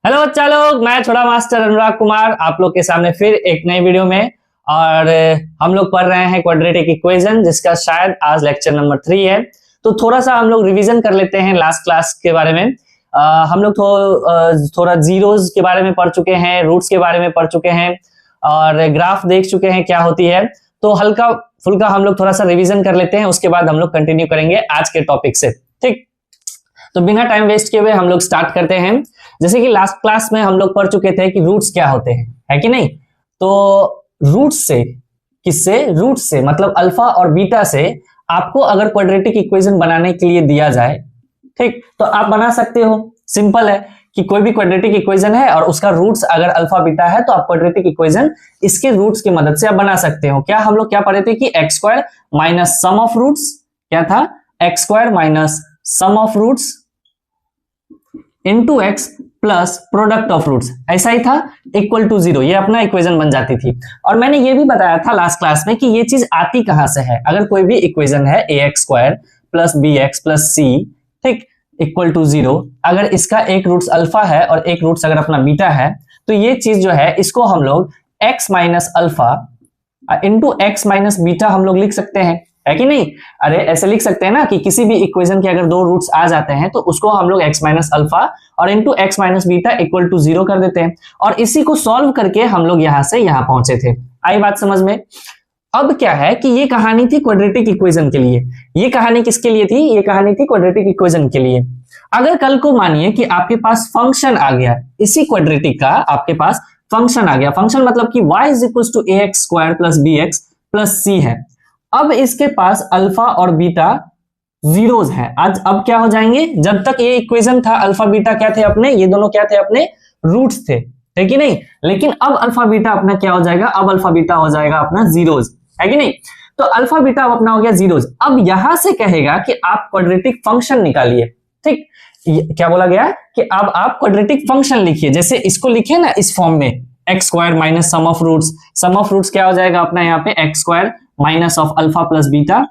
Hello बच्चा लोग, मैं छोटा मास्टर अनुराग कुमार आप लोग के सामने फिर एक नई वीडियो में। और हम लोग पढ़ रहे हैं क्वाड्रेटिक इक्वेशन, जिसका शायद आज लेक्चर नंबर 3 है। तो थोड़ा सा हम लोग रिवीजन कर लेते हैं लास्ट क्लास के बारे में। हम लोग थोड़ा जीरोस के बारे में पढ़ चुके हैं, रूट्स के बारे में पढ़ चुके हैं और ग्राफ देख चुके हैं क्या होती है। तो हल्का फुल्का हम लोग थोड़ा सा रिवीजन कर लेते हैं, उसके बाद हम लोग कंटिन्यू करेंगे आज के टॉपिक से। ठीक, तो बिना टाइम वेस्ट किए हुए हम लोग स्टार्ट करते हैं। जैसे कि लास्ट क्लास में हम लोग पढ़ चुके थे कि रूट्स क्या होते हैं, है कि नहीं। तो रूट्स से, किससे, रूट्स से मतलब अल्फा और बीटा से आपको अगर क्वाड्रेटिक इक्वेशन बनाने के लिए दिया जाए, ठीक, तो आप बना सकते हो। सिंपल है कि कोई भी क्वाड्रेटिक इक्वेशन है और उसका रूट्स अगर अल्फा बीटा है तो आप क्वाड्रेटिक इक्वेशन इसके रूट्स की मदद से आप बना सकते हो। क्या हम लोग क्या पढ़े थे कि x square minus sum of roots, क्या था, x square minus sum of roots into x plus product of roots, ऐसा ही था, इक्वल टू 0। ये अपना इक्वेशन बन जाती थी। और मैंने ये भी बताया था लास्ट क्लास में कि ये चीज आती कहां से है। अगर कोई भी इक्वेशन है a x square plus b x plus c, ठीक, इक्वल टू 0, अगर इसका एक रूट्स अल्फा है और एक रूट्स अगर अपना बीटा है, तो ये चीज जो है इसको हम लोग x minus alpha into x minus beta हम लोग लिख सकते हैं, है कि नहीं। अरे ऐसे लिख सकते हैं ना कि किसी भी इक्वेशन के अगर दो रूट्स आ जाते हैं तो उसको हम लोग x माइनस अल्फा और into x minus beta equal to 0 कर देते हैं। और इसी को सॉल्व करके हम लोग यहां से यहां पहुंचे थे। आई बात समझ में। अब क्या है कि ये कहानी थी क्वाड्रेटिक इक्वेशन के लिए। ये कहानी किसके लिए थी? ये कहानी थी क्वाड्रेटिक इक्वेशन के लिए। अगर कल को मानिए कि आपके पास फंक्शन आ गया, इसी क्वाड्रेटिक का आपके पास फंक्शन आ गया, फंक्शन मतलब कि y is equal to a x square plus b x plus c है। अब इसके पास अल्फा और बीटा जीरोस है। आज अब क्या हो जाएंगे, जब तक ये इक्वेशन था अल्फा बीटा क्या थे अपने, ये दोनों क्या थे अपने, रूट्स थे, है कि नहीं। लेकिन अब अल्फा बीटा अपना क्या हो जाएगा, अब अल्फा बीटा हो जाएगा अपना जीरोस, है कि नहीं। तो अल्फा बीटा अब अपना हो गया जीरोस। अब यहां से कहेगा कि आप क्वाड्रेटिक फंक्शन निकालिए। ठीक, क्या बोला गया कि अब आप क्वाड्रेटिक फंक्शन लिखिए। जैसे इसको लिखे ना इस फॉर्म में, x square minus sum of roots, sum of roots क्या हो जाएगा अपना यहाँ पे, x square minus of alpha plus beta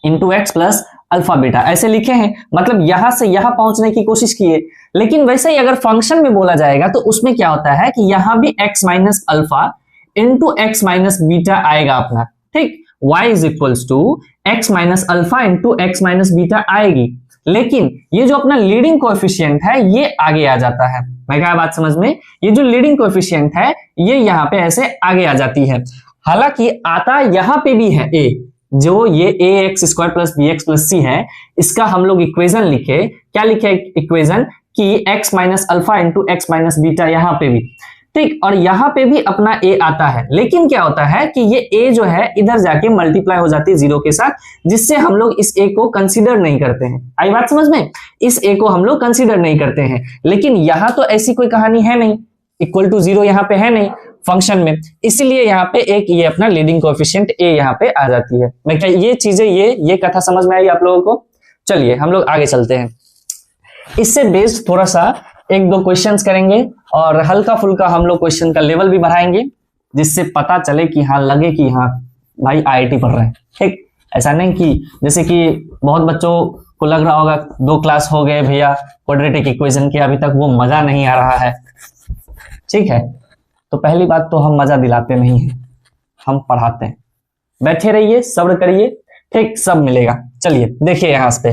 into x plus alpha beta, ऐसे लिखे हैं। मतलब यहां से यहां पहुंचने की कोशिश किए। लेकिन वैसे ही अगर फंक्शन में बोला जाएगा तो उसमें क्या होता है कि यहां भी x minus alpha into x minus beta आएगा अपना। ठीक, y is equals to x minus alpha into x minus beta आएगी। लेकिन ये जो अपना लीडिंग कोएफिशिएंट है ये आगे आ जाता है। मैं क्या बात समझ में, ये जो लीडिंग कोएफिशिएंट है ये यहाँ पे ऐसे आगे आ जाती है। हालांकि आता यहाँ पे भी है ए, जो ये a x square plus b x plus c है, इसका हम लोग इक्वेशन लिखे, क्या लिखे इक्वेशन कि x minus alpha into x minus beta यहाँ पे भी, ठीक, और यहाँ पे भी अपना ए आता है। लेकिन क्या होता है कि ये ए जो है इधर जाके मल्टीप्लाई हो जाती है 0 के साथ, जिससे हम लोग इस ए को कंसीडर नहीं करते हैं। आई बात समझ में, इस ए को हम लोग कंसीडर नहीं करते हैं। लेकिन यहाँ तो ऐसी कोई कहानी है नहीं, इक्वल टू 0 यहाँ पे है नहीं फंक्शन में, इसलिए यहाँ पे एक ये अपना लीडिंग कोएफिशिएंट ए यहाँ पे आ जाती है। मैं क्या ये चीजें ये कथा समझ में आई आप लोगों को? चलिए हम लोग आगे चलते हैं। इससे बेस्ड थोड़ा सा एक दो क्वेश्चंस करेंगे और हल्का फुल्का हम लोग क्वेश्चन का लेवल भी बढ़ाएंगे, जिससे पता चले कि हाँ, लगे कि हाँ भाई आईआईटी पढ़ रहे हैं। ठीक, ऐसा नहीं कि जैसे कि बहुत बच्चों को लग रहा होगा 2 क्लास हो गए भैया क्वाड्रेटिक इक्वेशन के, अभी तक वो मजा नहीं आ रहा है। ठीक है, तो पहली बात तो हम मजा दिलाते नहीं हैं, हम पढ़ाते हैं। बैठे रहिए, सब्र करिए, ठीक, सब मिलेगा। चलिए देखिए यहां पे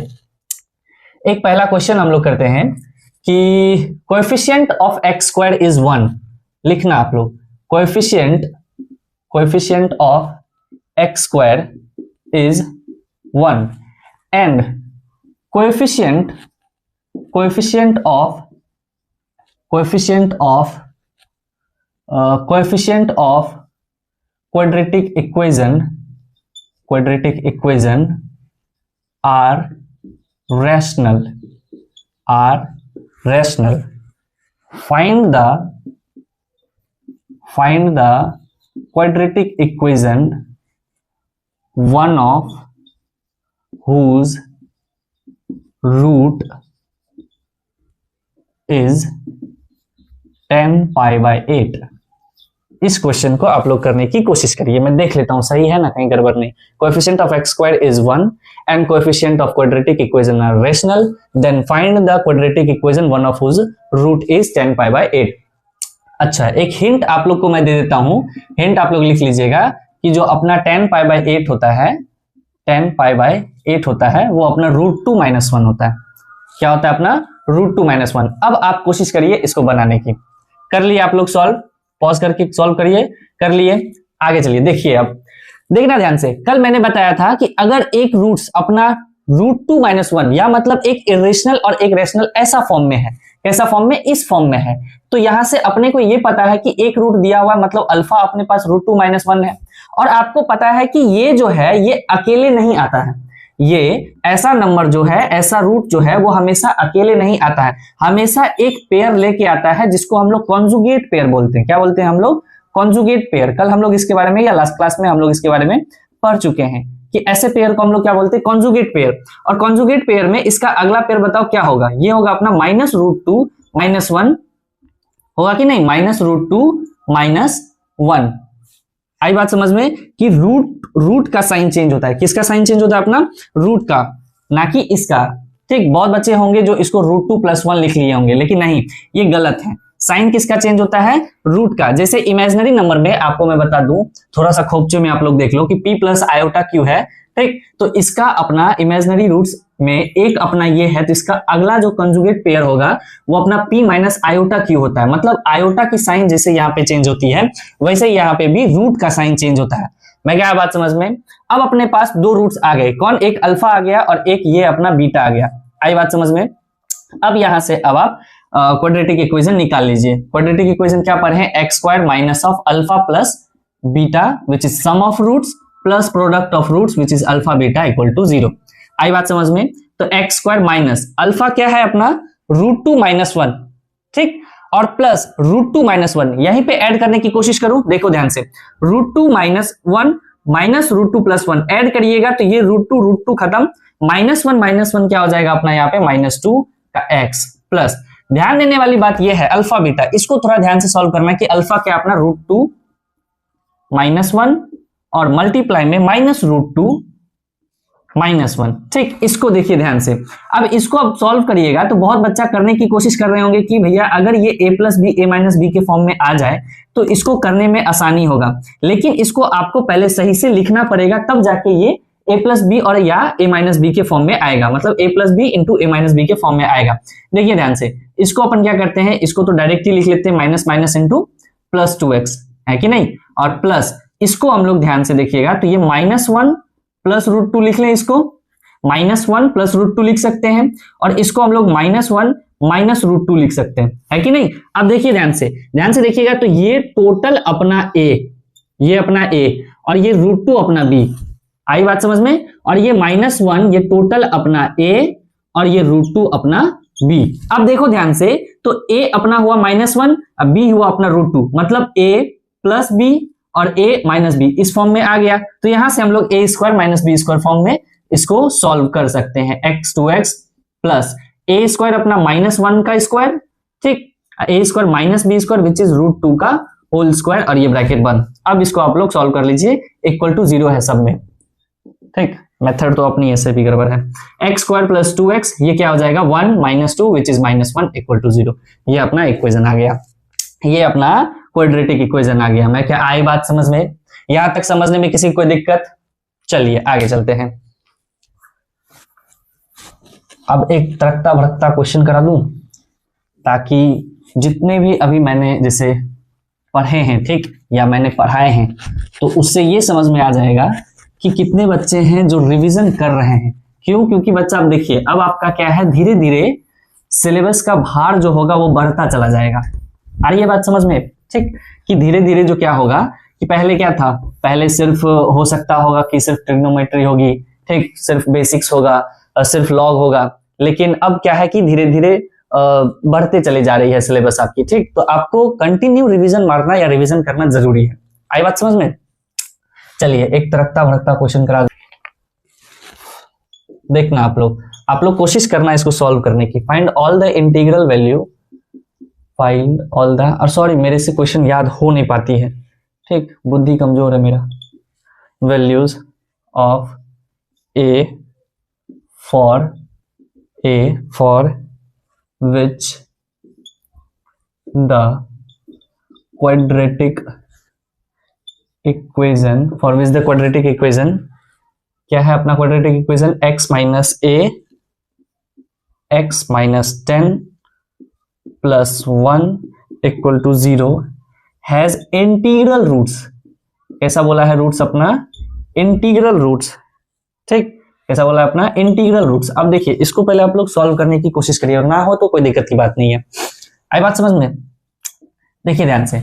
एक पहला क्वेश्चन हम लोग करते हैं कि coefficient of x square is 1। लिखना आप लोग, coefficient of x square is 1 and coefficient of quadratic equation are rational. Find the quadratic equation one of whose root is 10 pi by 8. इस क्वेश्चन को आप लोग करने की कोशिश करिए, मैं देख लेता हूं सही है ना, कहीं गड़बड़ नहीं। Coefficient of x square is 1 and coefficient of quadratic equation are rational, then find the quadratic equation one of whose root is 10 pi by 8। अच्छा, एक हिंट आप लोग को मैं दे देता हूं, हिंट आप लोग लिख लीजिएगा कि जो अपना 10 पाई बाय 8 होता है, 10 पाई बाय 8 होता है, वो अपना √2 - 1 होता है। क्या होता है अपना √2 - 1। अब आप कोशिश करिए इसको बनाने की। कर लिए आप लोग सॉल्व, पॉज करके सॉल्व करिए, कर लिए, आगे चलिए। देखिए अब देखना ध्यान से, कल मैंने बताया था कि अगर एक रूट्स अपना √2 - 1 या मतलब एक इरेशनल और एक रेशनल ऐसा फॉर्म में है, कैसा फॉर्म में, इस फॉर्म में है, तो यहां से अपने को ये पता है कि एक रूट दिया हुआ मतलब अल्फा अपने पास √2 - 1 है, और आपको पता है कि ये जो है ये अकेले नहीं आता है, ये ऐसा नंबर जो है, ऐसा रूट जो है वो हमेशा अकेले नहीं आता है, हमेशा एक पेयर लेके आता है जिसको हम लोग कॉन्जुगेट पेयर बोलते हैं। क्या बोलते हैं हम लोग? Conjugate pair. कल हम लोग इसके बारे में या लास्ट क्लास में हम लोग इसके बारे में पढ़ चुके हैं कि ऐसे पेयर को हम लोग क्या बोलते हैं? Conjugate pair. और कॉन्जुगेट पेयर में इसका अगला पेयर बताओ क्या होगा? ये होगा अपना -√2 - 1 होगा कि नहीं? -√2 - 1। आई बात समझ में कि रूट का साइन चेंज होता है। किसका साइन चेंज होता है? अपना रूट का, ना कि इसका। ठीक, बहुत बच्चे होंगे जो इसको √2 + 1 लिख लिए होंगे, लेकिन नहीं, ये गलत है। साइन किसका चेंज होता है? रूट का। जैसे इमेजिनरी नंबर में आपको मैं बता दूं, थोड़ा सा खोपचे में आप लोग देख लो कि p + i/q है, ठीक, तो इसका अपना इमेजिनरी रूट्स में एक अपना ये है, तो इसका अगला जो कंजुगेट पेयर होगा वो अपना p - i/q होता है। मतलब आयोटा की साइन जैसे यहाँ पे चेंज होती है, वैसे यहाँ पे भी रूट का साइन चेंज होता है। मैं क्या बात समझ में? अब अपने पास दो रूट्स आ गए, कौन? एक अल्फा आ गया और एक ये अपना बीटा आ गया। आई बात समझ में? अब यहां से अब आप क्वाड्रेटिक इक्वेशन निकाल लीजिए। क्वाड्रेटिक इक्वेशन क्या पढ़े? x² - of alpha plus beta which is sum of roots plus product of roots which is alpha beta = 0। आई बात समझ में? तो x² माइनस अल्फा क्या है अपना? √2 - 1, ठीक, और प्लस √2 - 1 यहीं पे ऐड करने की कोशिश करूं, देखो ध्यान से, √2 - 1 माइनस √2 + 1 ऐड करिएगा तो ये √2 खत्म, -1 - 1 क्या हो जाएगा अपना यहाँ पे? -2 का x प्लस। ध्यान देने वाली बात ये है अल्फा बीटा, इसको थोड़ा ध्यान से सॉल्व करना है कि अल्फा क्या अपना √2 - 1 और मल्टीप्लाई में -√2 - 1। ठीक, इसको देखिए ध्यान से। अब इसको अब सॉल्व करिएगा तो बहुत बच्चा करने की कोशिश कर रहे होंगे कि भैया अगर ये a + b a - b के फॉर्म में आ जाए तो इसको करने में आसानी होगा, लेकिन इसको आपको पहले सही से लिखना पड़ेगा, तब जाके ये a + b और या a - b के फॉर्म में आएगा, मतलब a + b × a - b के फॉर्म में आएगा। देखिए ध्यान से, इसको अपन क्या करते हैं, इसको तो डायरेक्ट ही लिख लेते हैं, माइनस माइनस इंटू +2x, है कि नहीं, और प्लस इसको हम लोग ध्यान से देखिएगा तो ये -1 + √2 लिख लें, इसको -1 + √2 लिख सकते हैं, और इसको हम लोग -1 - √2 लिख सकते हैं, है कि नहीं। अब देखिए ध्यान से देखिएगा तो ये टोटल अपना a, ये अपना a और ये √2 अपना b। आई बात समझ में? और ये -1 ये टोटल अपना a और ये √2 अपना b। अब देखो ध्यान से, तो a अपना हुआ -1, अब b हुआ अपना √2, मतलब a + b और a - b इस फॉर्म में आ गया। तो यहां से हम लोग a² - b² फॉर्म में इसको सॉल्व कर सकते हैं। x2x प्लस a² अपना -1 का स्क्वायर, ठीक, a² - b² विच इज √2 का होल स्क्वायर, और ये ब्रैकेट बंद। अब इसको आप लोग सॉल्व कर लीजिए, = 0 है सब में, ठीक। मेथड तो अपनी ऐसे भी गड़बड़ है। x² + 2x ये क्या हो जाएगा? 1 - 2 विच इज -1 = 0। ये अपना इक्वेशन आ गया, ये अपना क्वाड्रेटिक इक्वेशन आ गया। मैं क्या आई बात समझ में? यहां तक समझने में किसी को कोई दिक्कत? चलिए आगे चलते हैं। अब एक तड़कता भड़कता क्वेश्चन करा दूं, ताकि जितने भी अभी मैंने जैसे पढ़े हैं, ठीक, या मैंने पढ़ाए हैं, तो उससे ये समझ में आ जाएगा कि कितने बच्चे हैं जो रिवीजन कर रहे हैं। क्यों? क्योंकि बच्चा अब देखिए, अब आपका क्या है, धीरे धीरे सिलेबस का भार जो होगा वो बढ़ता चला जाएगा। आ रही है बात समझ में? ठीक, कि धीरे धीरे जो क्या होगा कि पहले क्या था, पहले सिर्फ हो सकता होगा कि सिर्फ ट्रिग्नोमेट्री होगी, ठीक, सिर्फ बेसिक्स होगा, सिर्फ लॉग होगा, लेकिन अब क्या है कि धीरे धीरे बढ़ते चले जा रही है सिलेबस आपकी, ठीक। तो आपको कंटिन्यू रिवीजन मारना या रिवीजन करना जरूरी है। आई बात समझ में? चलिए एक तड़कता भड़कता क्वेश्चन करा देखना आप लोग कोशिश करना इसको सॉल्व करने की। Find all the integral value, find all the, और सॉरी मेरे से क्वेश्चन याद हो नहीं पाती है, ठीक, बुद्धि कमजोर है मेरा। Values of a for which the quadratic equation, for which the quadratic equation क्या है अपना quadratic equation, x minus a x minus 10 plus 1 equal to 0 has integral roots. कैसा बोला है रूट्स अपना, इंटीग्रल रूट्स। ठीक, कैसा बोला है अपना, इंटीग्रल रूट्स। अब देखिए इसको पहले आप लोग सॉल्व करने की कोशिश करिए, और ना हो तो कोई दिक्कत की बात नहीं है। आई बात समझ में? देखिए ध्यान से,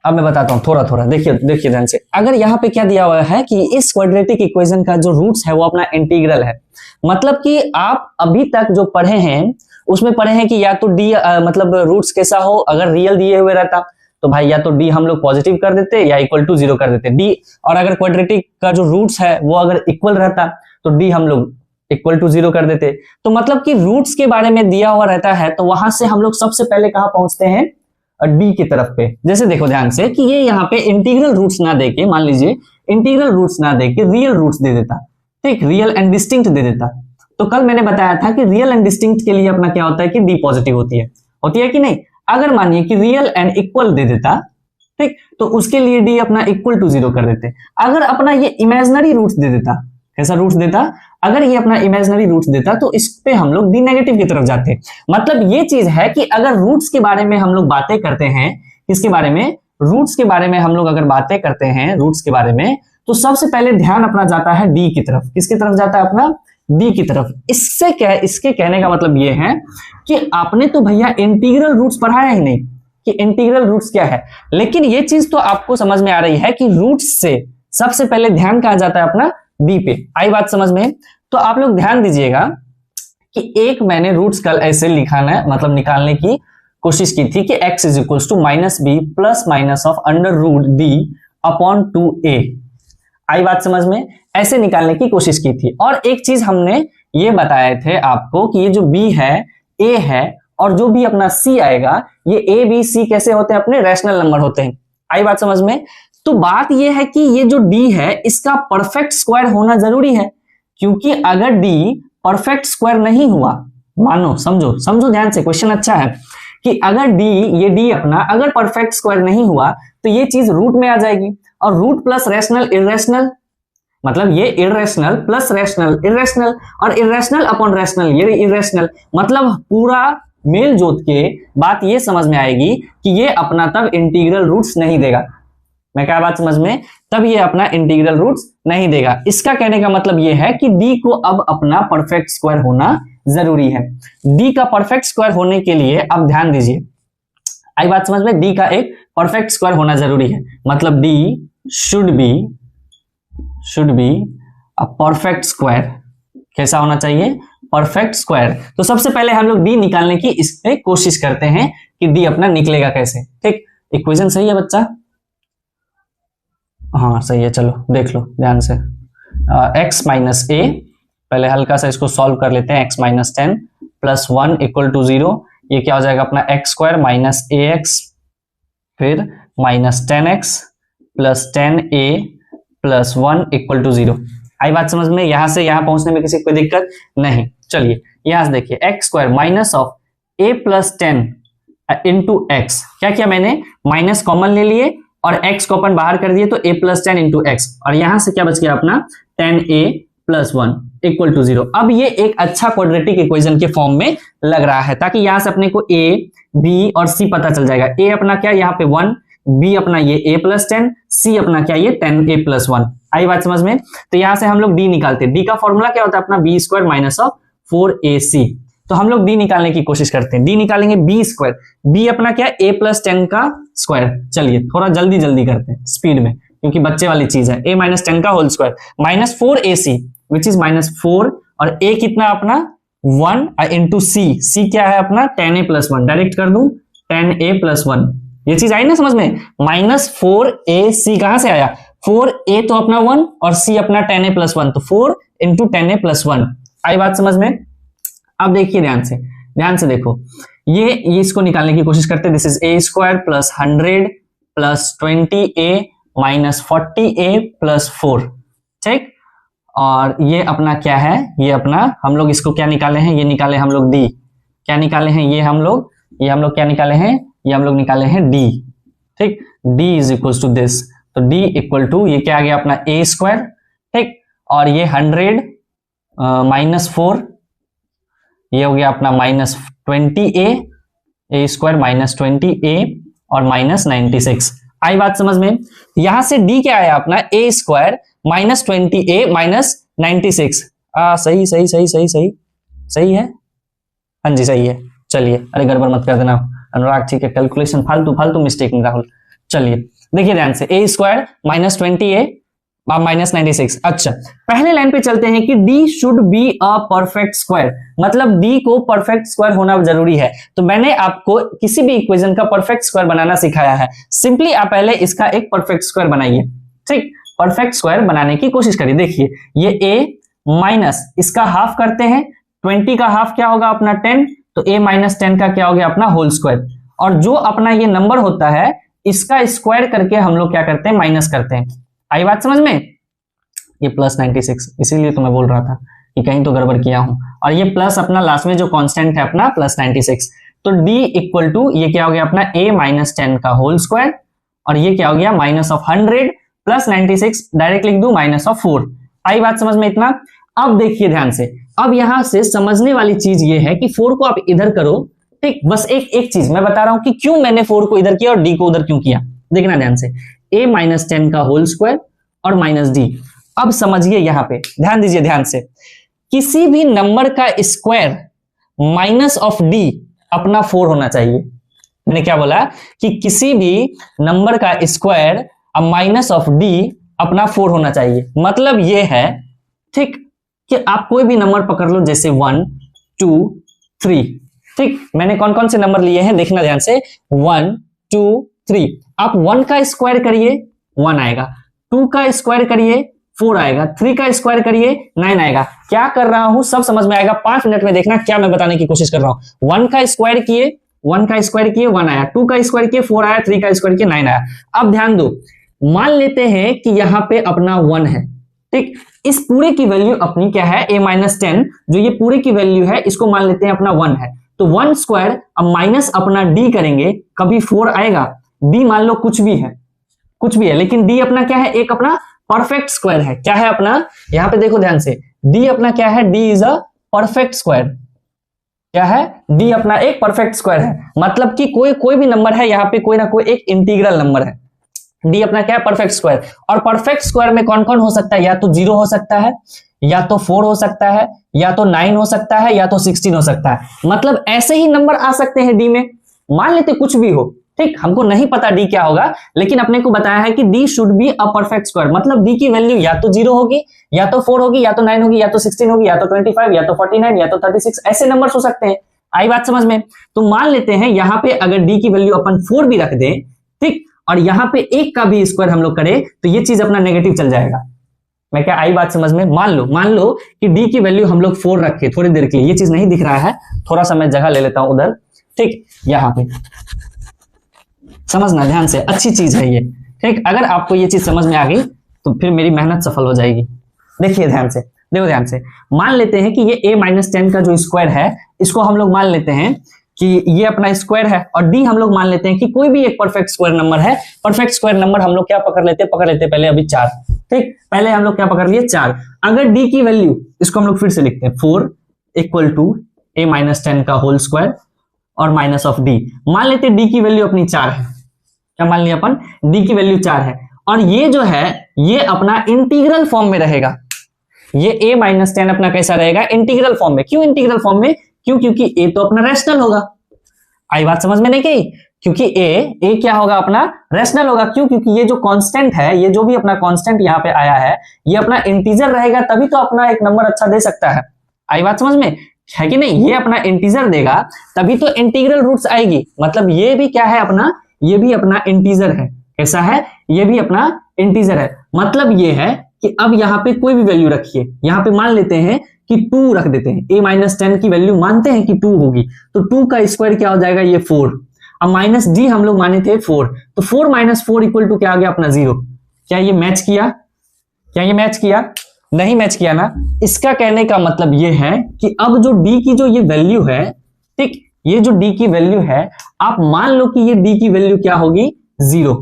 अब मैं बताता हूं थोड़ा थोड़ा, देखिए ध्यान से। अगर यहाँ पे क्या दिया हुआ है कि इस क्वाड्रेटिक इक्वेशन का जो रूट्स है वो अपना इंटीग्रल है, मतलब कि आप अभी तक जो पढ़े हैं उसमें पढ़े हैं कि या तो डी मतलब रूट्स कैसा हो, अगर रियल दिए हुए रहता तो भाई या तो डी हम लोग पॉजिटिव कर देते या इक्वल टू 0 कर देते डी, और अगर क्वाड्रेटिक का जो रूट्स है वो अगर इक्वल रहता तो डी हम लोग इक्वल टू 0 कर देते। तो मतलब कि रूट्स के बारे में दिया हुआ रहता है तो वहां से हम लोग सबसे पहले कहां पहुंचते हैं, डी की तरफ पे। जैसे देखो ध्यान से कि ये यहाँ पे इंटीग्रल रूट्स ना देके, मान लीजिए इंटीग्रल रूट्स ना देके रियल रूट्स दे देता, ठीक, रियल एंड डिस्टिंक्ट दे देता, तो कल मैंने बताया था कि रियल एंड डिस्टिंक्ट के लिए अपना क्या होता है कि डी पॉजिटिव होती है कि नहीं। अगर मानिए कि रियल एंड इक्वल दे देता, ठीक, तो उसके लिए डी अपना इक्वल टू 0 कर देते। अगर अपना ये इमेजिनरी रूट्स दे देता, कैसा रूट्स देता, अगर ये अपना इमेजिनरी रूट्स देता तो इस पे हम लोग डी नेगेटिव की तरफ जाते। मतलब ये चीज है कि अगर रूट्स के बारे में हम लोग बातें करते हैं, किसके बारे में, रूट्स के बारे में हम लोग अगर बातें करते हैं रूट्स के बारे में, तो सबसे पहले ध्यान अपना जाता है डी की तरफ। किसकी तरफ जाता है अपना, डी की तरफ। इसके कहने का मतलब ये है कि आपने तो भैया इंटीग्रल रूट्स पढ़ाया ही नहीं कि इंटीग्रल रूट्स क्या है, लेकिन ये चीज तो आपको समझ में आ रही है कि रूट्स से सबसे पहले ध्यान कहां जाता है अपना, डी पे। आई बात समझ में? तो आप लोग ध्यान दीजिएगा कि एक मैंने रूट्स कल ऐसे लिखाना मतलब निकालने की कोशिश की थी कि x is equal to minus b plus minus of under root d upon 2a। आई बात समझ में? ऐसे निकालने की कोशिश की थी। और एक चीज हमने ये बताए थे आपको कि ये जो b है, a है, और जो भी अपना c आएगा, ये a b c कैसे होते हैं, अपने रैशनल नंबर होते हैं। आई बात समझ में? तो बात यह है कि ये जो d है इसका परफेक्ट स्क्वायर होना जरूरी है, क्योंकि अगर d परफेक्ट स्क्वायर नहीं हुआ, मानो समझो ध्यान से, क्वेश्चन अच्छा है कि अगर d, ये d अपना अगर परफेक्ट स्क्वायर नहीं हुआ तो ये चीज रूट में आ जाएगी, और रूट प्लस रैशनल इररेशनल, मतलब ये इररेशनल प्लस रैशनल इररेशनल, और इररेशनल अपॉन रैशनल ये इररेशनल, मतलब पूरा मेल जोत के बात ये समझ में आएगी कि ये अपना तब इंटीग्रल रूट्स नहीं देगा। मैं क्या बात समझ में, तब ये अपना इंटीग्रल रूट्स नहीं देगा। इसका कहने का मतलब ये है कि d को अब अपना परफेक्ट स्क्वायर होना जरूरी है। d का परफेक्ट स्क्वायर होने के लिए अब ध्यान दीजिए, आई बात समझ में, d का एक परफेक्ट स्क्वायर होना जरूरी है, मतलब d should be a perfect square. कैसा होना चाहिए, परफेक्ट स्क्वायर। तो सबसे पहले हम लोग d निकालने की इस पे कोशिश करते हैं कि d अपना निकलेगा कैसे। ठीक, इक्वेशन सही है बच्चा? हाँ सही है, चलो देख लो ध्यान से। x माइनस ए, पहले हल्का सा इसको सॉल्व कर लेते हैं। x minus 10 plus 1 equal to 0, ये क्या हो जाएगा अपना x square minus a x, फिर minus 10x plus 10a plus 1 equal to 0। आई बात समझ में? यहां से यहां पहुंचने में किसी को कोई दिक्कत नहीं। चलिए यहां से देखिए, x square minus of a plus 10 into x, क्या किया मैंने, माइनस कॉमन ले लिए और x को अपन बाहर कर दिए तो a प्लस 10 इंटू एक्स, और यहां से क्या बच गया अपना 10a प्लस 1 इक्वल टू 0। अब ये एक अच्छा क्वाड्रेटिक इक्वेशन के फॉर्म में लग रहा है, ताकि यहां से अपने को a b और c पता चल जाएगा। a अपना क्या यहाँ पे 1, b अपना ये a प्लस 10, c अपना क्या ये 10a प्लस 1। आई बात समझ में? तो यहां से हम लोग d निकालते हैं। d का फॉर्मूला क्या होता है अपना, b square minus of 4ac। तो हम लोग d निकालने की कोशिश करते हैं। d निकालेंगे b स्क्वायर, b अपना क्या a प्लस 10 का स्क्वायर। चलिए थोड़ा जल्दी करते हैं स्पीड में, क्योंकि बच्चे वाली चीज है। a माइनस 10 का whole square minus 4ac which is minus 4, और a कितना अपना 1 इंटू c क्या है अपना 10a प्लस 1, डायरेक्ट कर दूं 10a प्लस 1। ये चीज आई ना समझ में, माइनस 4ac कहां से आया, 4a तो अपना 1 और c अपना 10a प्लस 1, तो 4 इंटू 10a प्लस 1। आई बात समझ में? अब देखिए ध्यान से देखो, ये इसको निकालने की कोशिश करते हैं। This is a square plus 100 plus 20a minus 40a plus 4, ठीक। और ये अपना क्या है, ये अपना हम लोग इसको क्या निकाले हैं, ये निकाले हम लोग d, क्या निकाले हैं ये हम लोग क्या निकाले हैं, ये हम लोग निकाले हैं d, ठीक। d is equal to this, तो d इक्वल टू ये क्या आ गया अपना a स्क्वायर, ठीक। और ये 100 माइनस 4, ये हो गया अपना minus 20a, a square minus 20a और माइनस 96। आई बात समझ में। यहां से d क्या आया अपना a square minus 20a minus 96। सही सही सही सही सही सही है, हाँ जी सही है। चलिए, अरे गड़बड़ मत कर देना अनुराग, ठीक है। कैलकुलेशन फालतू फालतू मिस्टेक नहीं राहुल। चलिए देखिए ध्यान से, a square minus 20a minus 96। अच्छा, पहले लाइन पे चलते हैं कि d should be a perfect square, मतलब d को परफेक्ट स्क्वायर होना जरूरी है। तो मैंने आपको किसी भी इक्वेशन का परफेक्ट स्क्वायर बनाना सिखाया है। सिंपली आप पहले इसका एक परफेक्ट स्क्वायर बनाइए, ठीक। परफेक्ट स्क्वायर बनाने की कोशिश करिए। देखिए ये a माइनस इसका हाफ करते हैं, 20 का हाफ क्या होगा अपना 10, तो a माइनस 10 का क्या हो गया अपना होल स्क्वायर। और जो अपना ये नंबर होता है इसका स्क्वायर करके हम लोग क्या करते हैं, माइनस करते हैं। आई बात समझ में। ये प्लस 96, इसीलिए तो मैं बोल रहा था कि कहीं तो गड़बड़ किया हूं। और ये प्लस अपना लास्ट में जो कांस्टेंट है अपना प्लस 96, तो d इक्वल टू ये क्या हो गया अपना a माइनस 10 का होल स्क्वायर, और ये क्या हो गया माइनस ऑफ 100 प्लस 96, डायरेक्ट लिख दू माइनस ऑफ 4। आई बात समझ में इतना। अब देखिए ध्यान से, अब यहां से समझने वाली चीज ये है कि 4 को आप इधर करो, ठीक। बस एक चीज मैं बता रहा हूं कि क्यों मैंने 4 को इधर किया और d को उधर क्यों किया। देखना ध्यान से, a माइनस 10 का होल स्क्वायर और माइनस d। अब समझिए, यहां पे ध्यान दीजिए ध्यान से, किसी भी नंबर का स्क्वायर माइनस ऑफ d अपना 4 होना चाहिए। मैंने क्या बोला कि किसी भी नंबर का स्क्वायर अब माइनस ऑफ d अपना 4 होना चाहिए। मतलब ये है, ठीक, कि आप कोई भी नंबर पकड़ लो, जैसे 1 2 3, ठीक। मैंने कौन कौन से नंबर लिए हैं देखना ध्यान से, 1 2 3। आप 1 का स्क्वायर करिए 1 आएगा, 2 का स्क्वायर करिए 4 आएगा, 3 का स्क्वायर करिए 9 आएगा। क्या कर रहा हूं सब समझ में आएगा, 5 मिनट में देखना क्या मैं बताने की कोशिश कर रहा हूं। 1 का स्क्वायर किए 1 आया, 2 का स्क्वायर किए 4 आया, 3 का स्क्वायर किए 9 आया। अब ध्यान दो, मान लेते हैं कि यहां पे अपना 1 है, ठीक। इस पूरे की वैल्यू अपनी क्या है, a माइनस 10, जो ये पूरे की वैल्यू है इसको मान लेते हैं अपना 1 है। तो 1 स्क्वायर अब माइनस अपना d करेंगे, कभी 4 आएगा, d मान लो कुछ भी है, लेकिन d अपना क्या है, एक अपना परफेक्ट स्क्वायर है। क्या है अपना, यहां पे देखो ध्यान से, d अपना क्या है, d is a perfect square. क्या है, d अपना एक परफेक्ट स्क्वायर है। मतलब कि कोई भी नंबर है यहाँ पे, कोई ना कोई एक इंटीग्रल नंबर है। d अपना क्या है, परफेक्ट स्क्वायर। और परफेक्ट स्क्वायर में कौन कौन हो सकता है, या तो 0 हो सकता है, या तो 4 हो सकता है, या तो 9 हो सकता है, या तो 16 हो सकता है। मतलब ऐसे ही नंबर आ सकते हैं d में, मान लेते कुछ भी हो, ठीक। हमको नहीं पता d क्या होगा, लेकिन अपने को बताया है कि d should be a perfect square. मतलब d की वैल्यू या तो 0 होगी, या तो 4 होगी, या तो 9 होगी, या तो 16 होगी, या तो 25, या तो 49, या तो 36, ऐसे नंबर हो सकते हैं। आई बात समझ में। तो मान लेते हैं यहाँ पे अगर d की वैल्यू अपन 4 भी रख दें, ठीक, और यहाँ पे 1 का भी स्क्वायर हम लोग करें, तो ये चीज अपना नेगेटिव चल जाएगा। मैं क्या, आई बात समझ में। मान लो कि d की वैल्यू हम लोग 4 रखे थोड़ी देर के लिए, ये चीज नहीं दिख रहा है, थोड़ा सा मैं जगह ले लेता हूं उधर, ठीक। यहाँ पे समझना ध्यान से, अच्छी चीज है ये, ठीक। अगर आपको ये चीज समझ में आ गई तो फिर मेरी मेहनत सफल हो जाएगी। देखिए ध्यान से, देखो ध्यान से, मान लेते हैं कि ये a माइनस 10 का जो स्क्वायर है, इसको हम लोग मान लेते हैं कि ये अपना स्क्वायर है, और d हम लोग मान लेते हैं कि कोई भी एक परफेक्ट स्क्वायर नंबर है। परफेक्ट स्क्वायर नंबर हम लोग क्या पकड़ लेते हैं पहले अभी 4, ठीक। पहले हम लोग क्या पकड़ लिए 4। अगर d की वैल्यू, इसको हम लोग फिर से लिखते हैं 4 इक्वल टू a माइनस 10 का होल स्क्वायर और माइनस ऑफ d। मान लेते हैं d की वैल्यू अपनी 4 है। क्या मान लिया अपन, d की वैल्यू 4 है, और ये जो है ये अपना इंटीग्रल फॉर्म में रहेगा। ये a माइनस 10 अपना कैसा रहेगा, इंटीग्रल फॉर्म में। क्यों इंटीग्रल फॉर्म में, क्योंकि a तो अपना रैशनल होगा। आई बात समझ में नहीं गई, क्योंकि a क्या होगा अपना रैशनल होगा। क्यों, क्योंकि ये जो कांस्टेंट है, ये जो भी अपना कांस्टेंट यहाँ पे आया है, ये अपना इंटीजर रहेगा, तभी तो अपना एक नंबर अच्छा दे सकता है। आई बात समझ में है कि नहीं। ये अपना इंटीजर देगा तभी तो इंटीग्रल रूट्स आएगी। मतलब ये भी क्या है अपना, ये भी अपना इंटीजर है। कैसा है, ये भी अपना इंटीजर है। मतलब ये है कि अब यहाँ पे कोई भी वैल्यू रखिए, यहाँ पे मान लेते हैं कि 2 रख देते हैं। a माइनस 10 की वैल्यू मानते हैं कि 2 होगी, तो 2 का स्क्वायर क्या हो जाएगा, ये 4। अब माइनस डी हम लोग माने थे 4, तो 4 माइनस 4 इक्वल टू क्या आ गया अपना 0। क्या ये मैच किया? क्या ये मैच किया? नहीं मैच किया ना। इसका कहने का मतलब ये है कि अब जो डी की जो ये वैल्यू है, ठीक, ये जो डी की वैल्यू है, आप मान लो कि ये डी की वैल्यू क्या होगी 0।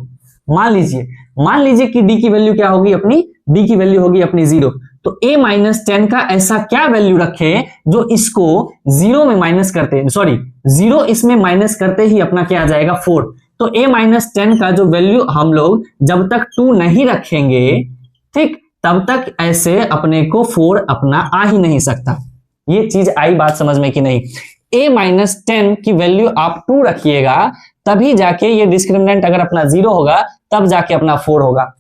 मान लीजिए कि डी की वैल्यू क्या होगी अपनी, डी की वैल्यू होगी अपनी 0। तो a माइनस 10 का ऐसा क्या वैल्यू रखे जो इसको 0 में माइनस करते, सॉरी 0 इसमें माइनस करते ही अपना क्या आ जाएगा 4। तो a माइनस 10 का जो वैल्यू हम लोग जब तक 2 नहीं रखेंगे, ठीक, तब तक ऐसे अपने को 4 अपना आ ही नहीं सकता। ये चीज आई बात समझ में कि नहीं? a माइनस 10 की वैल्यू आप 2 रखिएगा, तभी जाके ये डिस्क्रिमिनेंट अगर अपना 0 होगा तब जाके अपना 4 होगा।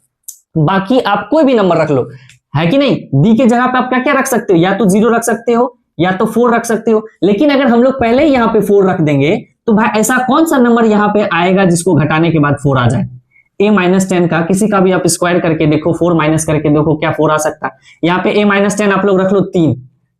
बाकी आप कोई भी नंबर रख लो, है कि नहीं? डी के जगह पे आप क्या क्या रख सकते हो, या तो 0 रख सकते हो या तो 4 रख सकते हो। लेकिन अगर हम लोग पहले ही यहाँ पे 4 रख देंगे तो भाई ऐसा कौन सा नंबर यहाँ पे आएगा जिसको घटाने के बाद 4 आ जाए? a माइनस 10 का किसी का भी आप स्क्वायर करके देखो, 4 माइनस करके देखो, क्या 4 आ सकता है? यहाँ पे a माइनस 10 आप लोग रख लो 3,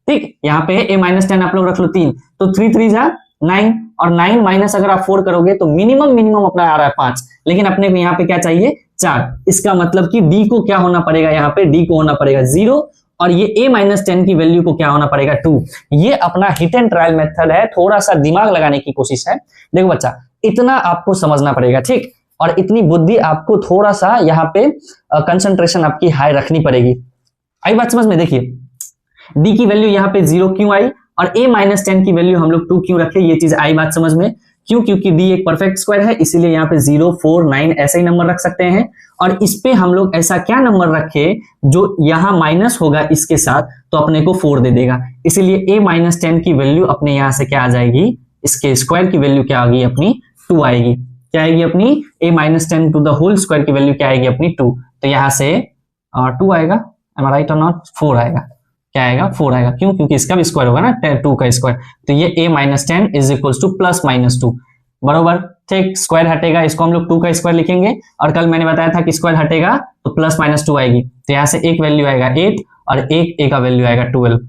ठीक, यहाँ पे a माइनस 10 आप लोग रख लो 3, तो 3 3 जा 9, और 9 माइनस अगर आप 4 करोगे तो मिनिमम अपना आ रहा है 5, लेकिन अपने को यहाँ पे क्या चाहिए 4। इसका मतलब कि d को क्या होना पड़ेगा, यहाँ पे d को होना पड़ेगा 0, और ये a माइनस 10 की वैल्यू को क्या होना पड़ेगा 2। ये अपना हिट एंड ट्रायल मेथड है, थोड़ा सा दिमाग लगाने की कोशिश है। देखो बच्चा, इतना आपको समझना पड़ेगा, ठीक, और इतनी बुद्धि आपको थोड़ा सा यहाँ पे कंसंट्रेशन आपकी हाई रखनी पड़ेगी। आई बात समझ में? देखिए d की वैल्यू यहाँ पे 0 क्यों आई और a माइनस 10 की वैल्यू हम लोग 2 क्यों रखे, ये चीज आई बात समझ में? क्यों? क्योंकि d एक परफेक्ट स्क्वायर है, इसीलिए यहाँ पे 0 4 9 ऐसे ही नंबर रख सकते हैं। और इस पे हम लोग ऐसा क्या नंबर रखे जो यहाँ माइनस होगा इसके साथ तो अपने को 4 दे देगा, इसीलिए a माइनस 10 की वैल्यू अपने यहाँ से क्या आ जाएगी, इसके स्क्वायर की वैल्यू क्या आएगी अपनी 2 आएगी। क्या आएगी अपनी? a minus 10 to the whole square की वैल्यू क्या आएगी अपनी 2, तो यहाँ से 2 आएगा, am I right or not? 4 आएगा। क्या आएगा? 4 आएगा। क्यों? क्योंकि इसका भी स्क्वायर होगा ना 2 का स्क्वायर, तो ये a minus 10 is equals two plus minus 2, बरोबर, ठीक। स्क्वायर हटेगा, इसको हम लोग 2 का स्क्वायर लिखेंगे, और कल मैंने बताया था कि स्क्वायर हटेगा तो प्लस माइनस 2 आएगी, तो यहाँ से एक वैल्यू आएगा 8 और एक a का वैल्यू आएगा 12।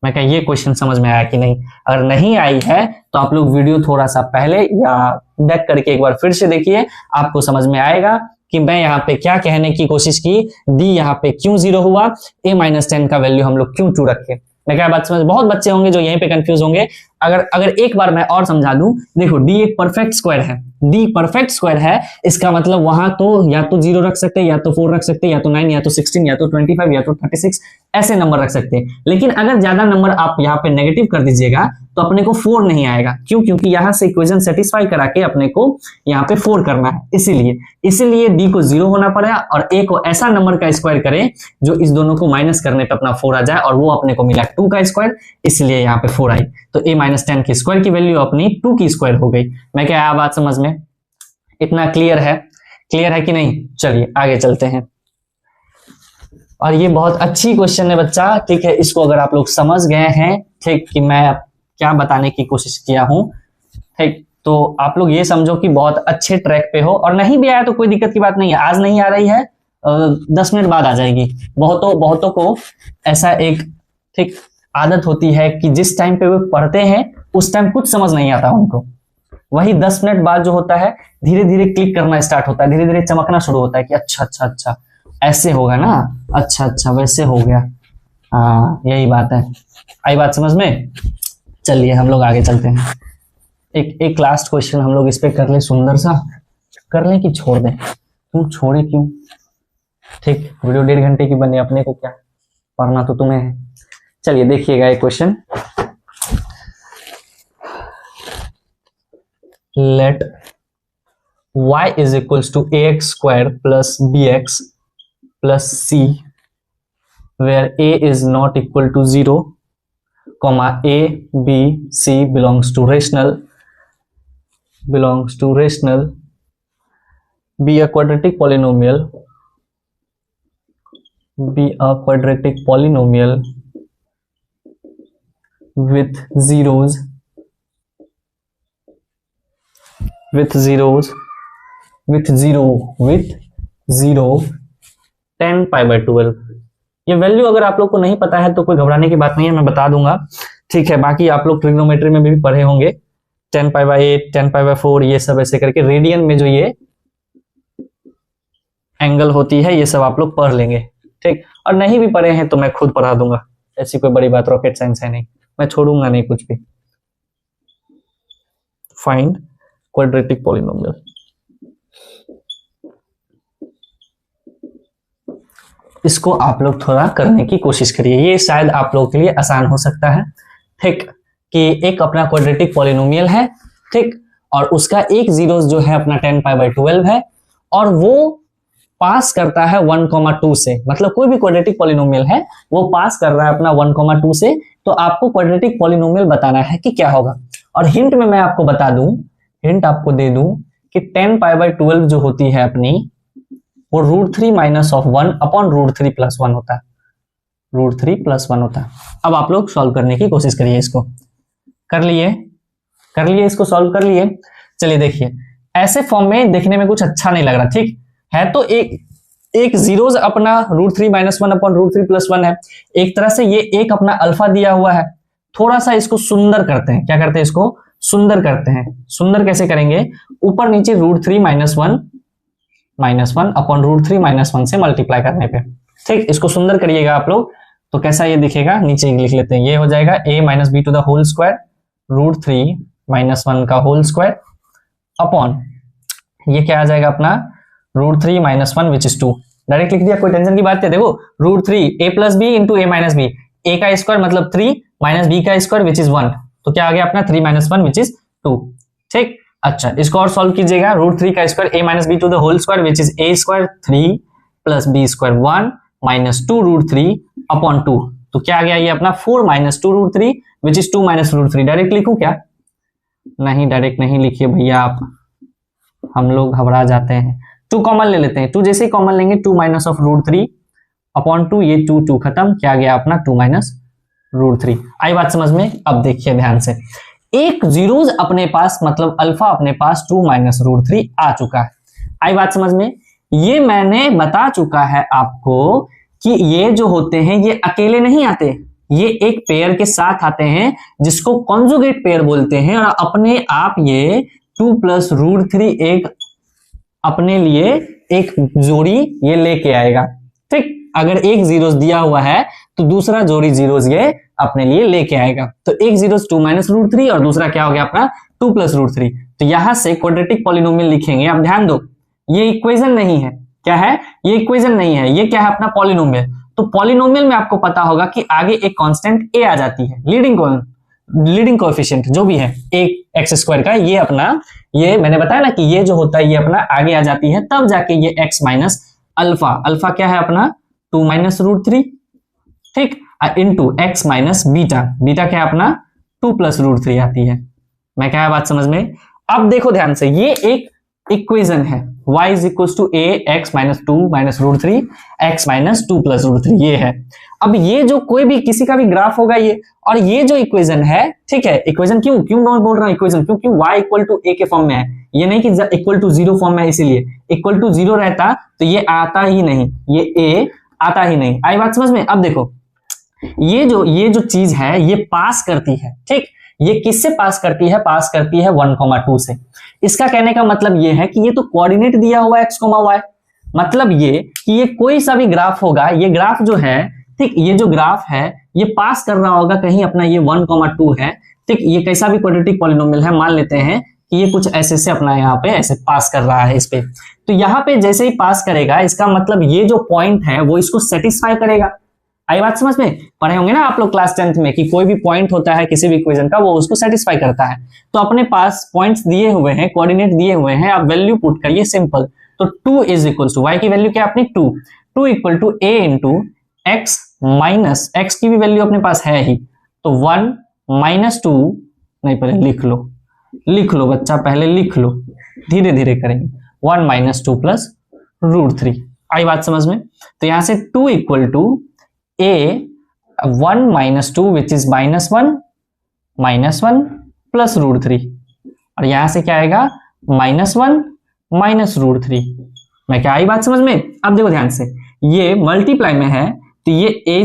मैं कहा ये क्वेश्चन समझ में आया कि नहीं? अगर नहीं आई है तो आप लोग वीडियो थोड़ा सा पहले या बैक करके एक बार फिर से देखिए, आपको समझ में आएगा कि मैं यहाँ पे क्या कहने की कोशिश की, डी यहाँ पे क्यों 0 हुआ, a माइनस 10 का वैल्यू हम लोग क्यों 2 रखे। मैं क्या बात समझ? बहुत बच्चे होंगे जो यहीं पे कंफ्यूज होंगे। अगर एक बार मैं और समझा दूं, देखो डी एक परफेक्ट स्क्वायर है, डी परफेक्ट स्क्वायर है, इसका मतलब वहां तो या तो 0 रख सकते हैं, या तो 4 रख सकते हैं, या तो 9, या तो 16, या तो 25, या तो 36 ऐसे नंबर रख सकते हैं। लेकिन अगर ज्यादा नंबर आप यहाँ पे नेगेटिव कर दीजिएगा तो अपने को 4 नहीं आएगा। क्यों? क्योंकि यहाँ से इक्वेशन सेटिस्फाई करा के अपने को यहाँ पे 4 करना है, इसीलिए डी को 0 होना पड़ेगा और a को ऐसा नंबर का स्क्वायर करें जो इस दोनों को माइनस करने पे अपना 4 आ जाए, और वो अपने को मिला 2 का स्क्वायर, इसलिए यहाँ पे 4 आई। तो a माइनस 10 की स्क्वायर की वैल्यू अपनी 2 की स्क्वायर हो गई। मैं क्या आया बात समझ में? इतना क्लियर है? क्लियर है कि नहीं? चलिए आगे चलते हैं। और ये बहुत अच्छी क्वेश्चन है बच्चा, ठीक है, इसको अगर आप लोग समझ गए हैं, ठीक, कि मैं क्या बताने की कोशिश किया हूं, ठीक, तो आप लोग ये समझो कि बहुत अच्छे ट्रैक पे हो। और नहीं भी आया तो कोई दिक्कत की बात नहीं है, आज नहीं आ रही है 10 मिनट बाद आ जाएगी। बहुतों को ऐसा एक ठीक आदत होती है कि जिस टाइम पे वो पढ़ते हैं उस टाइम कुछ समझ नहीं आता उनको, वही 10 मिनट बाद जो होता है धीरे धीरे क्लिक करना स्टार्ट होता है, धीरे धीरे चमकना शुरू होता है कि अच्छा ऐसे होगा ना, अच्छा वैसे हो गया, हाँ यही बात है। आई बात समझ में? चलिए हम लोग आगे चलते हैं। एक लास्ट क्वेश्चन हम लोग इस पे कर ले, सुंदर सा कर ले कि छोड़ दें? क्यों छोड़े, क्यों? ठीक, वीडियो 1.5 घंटे की बनी, अपने को क्या पढ़ना तो तुम्हें है। चलिए देखिएगा एक question, let y is equals to ax square plus bx plus c where a is not equal to 0, comma a b c belongs to rational, be a quadratic polynomial with zeros 10 pi bye 12। ये value अगर आप लोग को नहीं पता है तो कोई घबराने की बात नहीं है, मैं बता दूंगा, ठीक है। बाकी आप लोग ट्रिग्नोमेट्री में भी पढ़े होंगे, 10π/8, 10π/4 ये सब ऐसे करके रेडियन में जो ये एंगल होती है ये सब आप लोग पढ़ लेंगे, ठीक। और नहीं भी पढ़े हैं तो मैं खुद पढ़ा दूंगा, ऐसी कोई बड़ी बात रॉकेट साइंस है नहीं, मैं छोड़ूंगा नहीं कुछ भी। फाइंड क्वाड्रेटिक पॉलिनोमियल, इसको आप लोग थोड़ा करने की कोशिश करिए, ये शायद आप लोगों के लिए आसान हो सकता है, ठीक। कि एक अपना क्वाड्रेटिक पॉलिनोमियल है, ठीक, और उसका एक जीरोस जो है अपना 10π/12 है, और वो पास करता है 1,2 से, मतलब कोई भी क्वाड्रेटिक पॉलिनोमियल है वो पास कर रहा है अपना 1,2 से, तो आपको क्वाड्रेटिक पॉलिनोमियल बताना है कि क्या होगा। और हिंट में मैं आपको बता दूं, हिंट आपको दे दूं कि 10π/12 जो होती है अपनी वो √3 - 1 अपॉन √3 + 1 होता है, √3 + 1 होता है। अब आप लोग सॉल्व करने की कोशिश करिए, इसको कर लिए इसको सॉल्व कर लिए। चलिए देखिए, ऐसे फॉर्म में देखने में कुछ अच्छा नहीं लग रहा, ठीक है, तो एक जीरोस अपना √3 - 1 अपॉन √3 + 1 है, एक तरह से ये एक अपना अल्फा दिया हुआ है। थोड़ा सा इसको सुंदर करते हैं, क्या करते हैं, इसको सुंदर करते हैं। सुंदर कैसे करेंगे, ऊपर नीचे √3 - 1 अपॉन √3 - 1 से मल्टीप्लाई करने पे, ठीक। इसको सुंदर करिएगा आप लोग, तो कैसा ये दिखेगा, नीचे लिख लेते हैं, ये हो जाएगा a - b² √3 - 1 का होल स्क्वायर अपॉन ये क्या आ जाएगा अपना √3 - 1 विच इज 2। डायरेक्ट लिख दिया, कोई टेंशन की बात है। देखो √3 a + b × a - b, a का स्क्वायर मतलब 3 माइनस b का स्क्वायर विच इज 1, तो क्या आ गया अपना 3 - 1 विच इज 2, ठीक। अच्छा, इसको और सॉल्व कीजिएगा, √3 का square a - b² which is a² 3 + b² 1 - 2 √3 upon 2, तो क्या आ गया ये अपना 4 - 2 √3 विच इज 2 - √3। डायरेक्ट लिखूं क्या, नहीं डायरेक्ट नहीं लिखिए भैया आप, हम लोग घबरा जाते हैं। 2 कॉमन ले लेते हैं, 2 जैसे ही कॉमन लेंगे 2 - √3 अपॉन 2, ये 2 खत्म, क्या गया अपना 2 - √3। आई बात समझ में। अब देखिए ध्यान से, एक जीरोस अपने पास मतलब अल्फा अपने पास 2 - √3 आ चुका है। आई बात समझ में। ये मैंने बता चुका है आपको कि ये जो होते हैं ये अकेले नहीं आते, ये एक पेयर के साथ आते हैं जिसको कॉन्जुगेट पेयर बोलते हैं, और अपने आप ये 2 + √3 एक अपने लिए एक जोड़ी ये लेके आएगा, ठीक। अगर एक जीरोस दिया हुआ है तो दूसरा जोड़ी जीरोस ये अपने लिए लेके आएगा, तो एक जीरोस 2 - √3 और दूसरा क्या हो गया अपना 2 + √3। तो यहां से क्वाड्रेटिक पॉलिनोमियल लिखेंगे। अब ध्यान दो, ये इक्वेशन नहीं है, क्या है, ये इक्वेशन नहीं है, ये क्या है अपना पॉलिनोमियल। तो पॉलिनोमियल में आपको पता होगा कि आगे एक कांस्टेंट a आ जाती है, लीडिंग कोएफिशिएंट जो भी है एक x² का, ये अपना, ये मैंने बताया ना कि ये जो होता है ये अपना आगे आ जाती है, तब जाके ये x माइनस अल्फा, अल्फा क्या है अपना 2 - √3, ठीक, into x minus beta, beta क्या है अपना 2 + √3 आती है। मैं क्या है बात समझ में। अब देखो ध्यान से, ये एक इक्वेशन है, y = a x - 2 - √3 x - 2 + √3, ये है। अब ये जो कोई भी किसी का भी ग्राफ होगा ये, और ये जो इक्वेशन है, ठीक है, इक्वेशन क्यों बोल रहा हूं इक्वेशन, क्योंकि y = a के फॉर्म में है, ये नहीं कि =0 फॉर्म में है, इसीलिए =0 रहता तो ये आता ही नहीं, ये a आता ही नहीं। आई बात समझ में। अब देखो ये जो चीज है ये पास करती है, ठीक, ये किससे पास करती है, पास करती है 1,2 से। इसका कहने का मतलब ये है कि ये तो कोऑर्डिनेट दिया हुआ है x, y, मतलब ये कि ये कोई सा भी ग्राफ होगा, ये ग्राफ जो है, ठीक, ये जो ग्राफ है ये पास कर रहा होगा कहीं अपना ये 1,2 है, ठीक। ये कैसा भी क्वाड्रेटिक पॉलिनोमियल है, मान लेते हैं कि ये कुछ ऐसे से अपना यहाँ पे ऐसे पास कर रहा है इस पे, तो यहाँ पे जैसे ही पास करेगा इसका मतलब ये जो पॉइंट है वो इसको सेटिस्फाई करेगा। आई बात समझ में। पढ़े होंगे ना आप लोग क्लास 10th में कि कोई भी पॉइंट होता है किसी भी इक्वेशन का वो उसको सेटिस्फाई करता है। तो अपने पास पॉइंट्स दिए हुए हैं, कोऑर्डिनेट दिए हुए हैं, आप वैल्यू पुट करिए सिंपल। तो 2 = y की वैल्यू क्या अपनी 2 = a × x माइनस x की भी वैल्यू अपने पास है ही, तो 1 - 2, नहीं पहले लिख लो बच्चा, पहले लिख लो, धीरे धीरे करेंगे, 1 - 2 + √3। आई बात समझ में। तो यहां से 2 = a 1 - 2 विच इज -1 + √3, और यहां से क्या आएगा -1 - √3। मैं क्या आई बात समझ में। अब देखो ध्यान से, ये मल्टीप्लाई में है तो ये a² a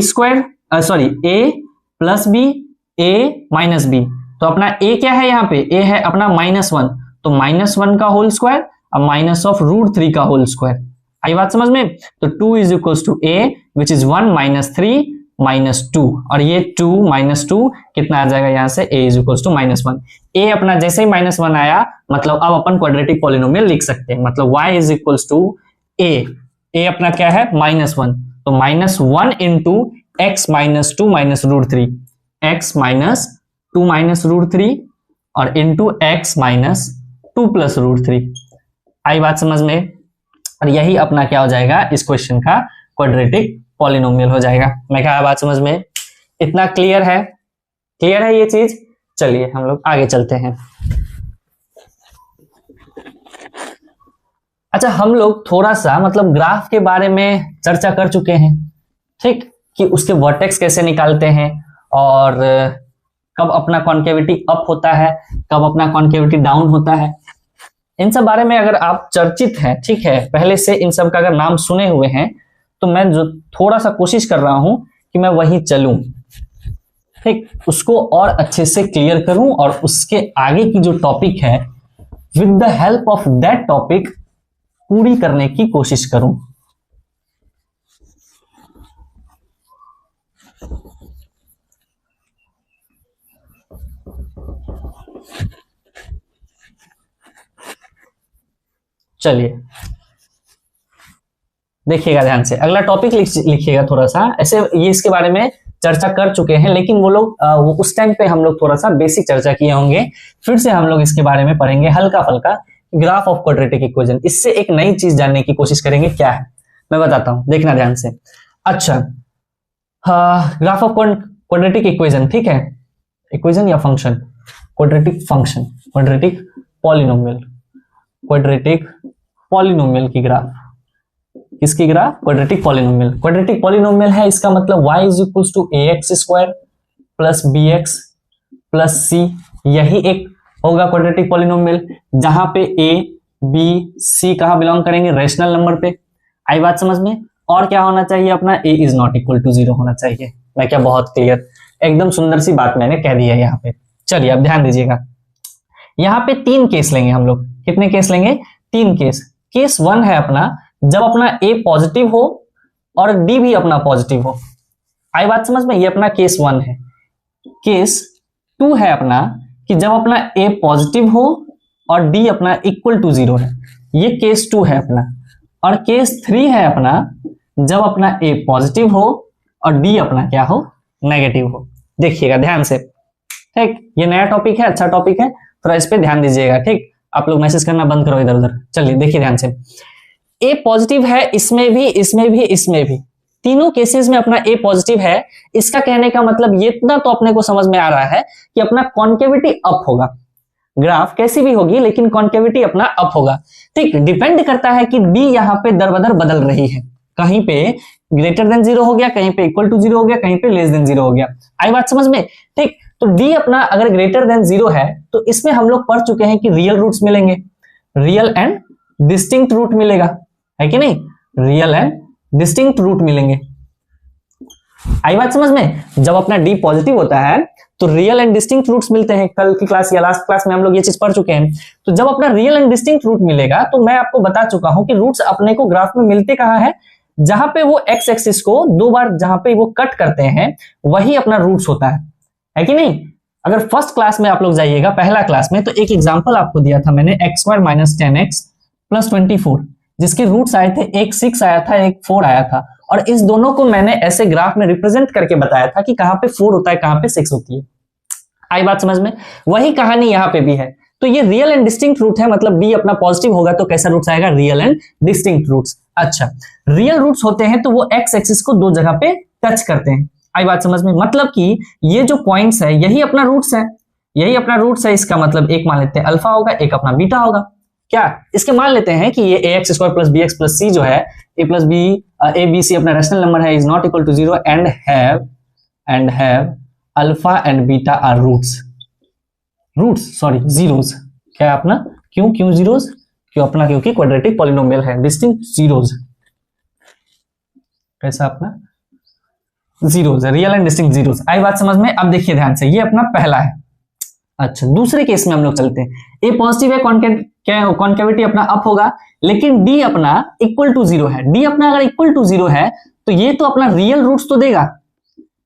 + b a - b, तो अपना a क्या है यहाँ पे, a है अपना -1, तो -1 का होल स्क्वायर और माइनस ऑफ √3 का होल स्क्वायर। आई बात समझ में? तो 2 is equal to a which is 1 -3 -2, और ये 2 -2 कितना आ जाएगा यहाँ से, a is equal to -1। a अपना जैसे ही -1 आया मतलब अब अपन क्वाड्रेटिक पॉलिनोमियल लिख सकते हैं, मतलब y is equal to a अपना क्या है -1, तो -1 इंटू x -2 -√3, x -2 -√3 और इंटू x -2 + √3। आई बात समझ में? और यही अपना क्या हो जाएगा, इस क्वेश्चन का क्वाड्रेटिक पॉलिनोमियल हो जाएगा। मैं कहा बात समझ में? इतना क्लियर है? क्लियर है ये चीज? चलिए हम लोग आगे चलते हैं। अच्छा, हम लोग थोड़ा सा मतलब ग्राफ के बारे में चर्चा कर चुके हैं, ठीक, कि उसके वर्टेक्स कैसे निकालते हैं और कब अपना कॉन्केविटी अप होता है, कब अपना कॉन्केविटी डाउन होता है, इन सब बारे में अगर आप चर्चित हैं, ठीक है, पहले से इन सब का अगर नाम सुने हुए हैं, तो मैं जो थोड़ा सा कोशिश कर रहा हूं कि मैं वही चलूं, ठीक, उसको और अच्छे से क्लियर करूं और उसके आगे की जो टॉपिक है with the help of that topic पूरी करने की कोशिश करूं। चलिए देखिएगा ध्यान से, अगला टॉपिक लिखिएगा थोड़ा सा ऐसे, ये इसके बारे में चर्चा कर चुके हैं, लेकिन वो लोग वो उस टाइम पे हम लोग थोड़ा सा बेसिक चर्चा किए होंगे, फिर से हम लोग इसके बारे में पढ़ेंगे हल्का फल्का, ग्राफ ऑफ क्वाड्रेटिक इक्वेशन। इससे एक नई चीज जानने की कोशिश करेंगे, क्या है मैं बताता हूं, देखना ध्यान से। अच्छा, ग्राफ ऑफ क्वाड्रेटिक इक्वेशन, ठीक है, इक्वेशन या function, quadratic function, quadratic polynomial, quadratic polynomial की ग्राफ, किसकी graph, quadratic polynomial. Quadratic polynomial है, इसका मतलब y is equal to ax² plus bx plus c, यही एक होगा क्वाड्रेटिक पॉलिनोमियल, जहां पे a b c कहां बिलोंग करेंगे, रेशनल नंबर पे। आई बात समझ में? और क्या होना चाहिए अपना, a is not equal to 0 होना चाहिए। मैं क्या बहुत क्लियर, एकदम सुंदर सी बात मैंने कह दी है यहाँ पे। चलिए अब ध्यान दीजिएगा, यहाँ पे 3 केस लेंगे हम लोग। कितने केस लेंगे? 3 केस। केस 1 है अपना जब अपना a पॉजिटिव हो और d भी अपना पॉजिटिव हो। आई बात समझ में? ये अपना केस 1 है। केस 2 है अपना कि जब अपना a पॉजिटिव हो और d अपना इक्वल टू 0 है, ये केस 2 है अपना। और केस 3 है अपना जब अपना a पॉजिटिव हो और d अपना क्या हो, नेगेटिव हो। देखिएगा ध्यान से, ठीक, ये नया टॉपिक है, अच्छा टॉपिक है, थोड़ा इस पे ध्यान दीजिएगा, ठीक। आप लोग मैसेज करना बंद करो इधर उधर। चलिए देखिए ध्यान से, ए पॉजिटिव है इसमें भी, इसमें भी, इसमें भी, तीनों केसेस में अपना ए पॉजिटिव है। इसका कहने का मतलब ये इतना तो अपने को समझ में आ रहा है कि अपना कॉन्केविटी अप होगा। ग्राफ कैसी भी होगी लेकिन कॉन्केविटी अपना अप होगा, ठीक। डिपेंड करता है कि डी यहाँ पे दर बदर बदल रही है, कहीं पे ग्रेटर देन 0 हो गया, कहीं पे इक्वल टू 0 हो गया, कहीं पे लेस देन 0 हो गया। आई बात समझ में? ठीक, तो डी अपना अगर ग्रेटर देन 0 है तो इसमें हम लोग पढ़ चुके हैं कि रियल रूट्स मिलेंगे, रियल एंड डिस्टिंक्ट रूट मिलेगा, है कि नहीं, रियल एंड डिस्टिंक्ट रूट मिलेंगे। आई बात समझ में? जब अपना डी पॉजिटिव होता है तो रियल एंड डिस्टिंक्ट रूट्स मिलते हैं। कल की क्लास या लास्ट क्लास में हम लोग ये चीज पढ़ चुके हैं। तो जब अपना रियल एंड डिस्टिंक्ट रूट मिलेगा तो मैं आपको बता चुका हूं कि रूट्स अपने को ग्राफ में मिलते कहां है, जहां पे वो एक्स एक्सिस को 2 बार जहां पे वो कट करते हैं वही अपना रूट्स होता है कि नहीं। अगर फर्स्ट क्लास में आप लोग जाइएगा, पहला क्लास में, तो एक एग्जांपल आपको दिया था मैंने, x² - 10x + 24, जिसके रूट्स आए थे, एक 6 आया था, एक 4 आया था, और इस दोनों को मैंने ऐसे ग्राफ में रिप्रेजेंट करके बताया था कि कहां पे 4 होता है, कहां पे 6 होती है। आई बात समझ में? वही कहानी यहां पे भी है। तो ये रियल एंड डिस्टिंक्ट रूट है, मतलब डी अपना पॉजिटिव होगा तो कैसा रूट्स आएगा, रियल एंड डिस्टिंक्ट रूट्स। अच्छा, रियल रूट्स होते हैं तो वो एक्स एक्सिस को 2 जगह पे टच करते हैं। आई बात समझ में? मतलब कि ये जो पॉइंट्स है यही अपना रूट्स है, यही अपना रूट्स है। इसका मतलब एक मान लेते हैं अल्फा होगा, एक अपना बीटा होगा। क्या इसके मान लेते हैं कि ये ax² + bx + c जो है, a + b a b c अपना रैशनल नंबर है, is not equal to 0 and have alpha and beta are roots sorry zeros. क्या अपना क्यों जीरोस? क्यों अपना, क्योंकि क्वाड्रेटिक पॉलिनोमियल है, डिस्टिंक्ट जीरोस। कैसा अपना जीरोस है, रियल एंड डिस्टिंक्ट जीरोस। आई बात समझ में? अब देखिए ध्यान से, ये अपना पहला है, अच्छा, दूसरे केस में हम लोग चलते हैं। ए पॉजिटिव है, कॉन्केविटी अपना अप होगा, लेकिन डी अपना इक्वल टू 0 है। डी अपना अगर इक्वल टू 0 है तो ये तो अपना रियल रूट्स तो देगा,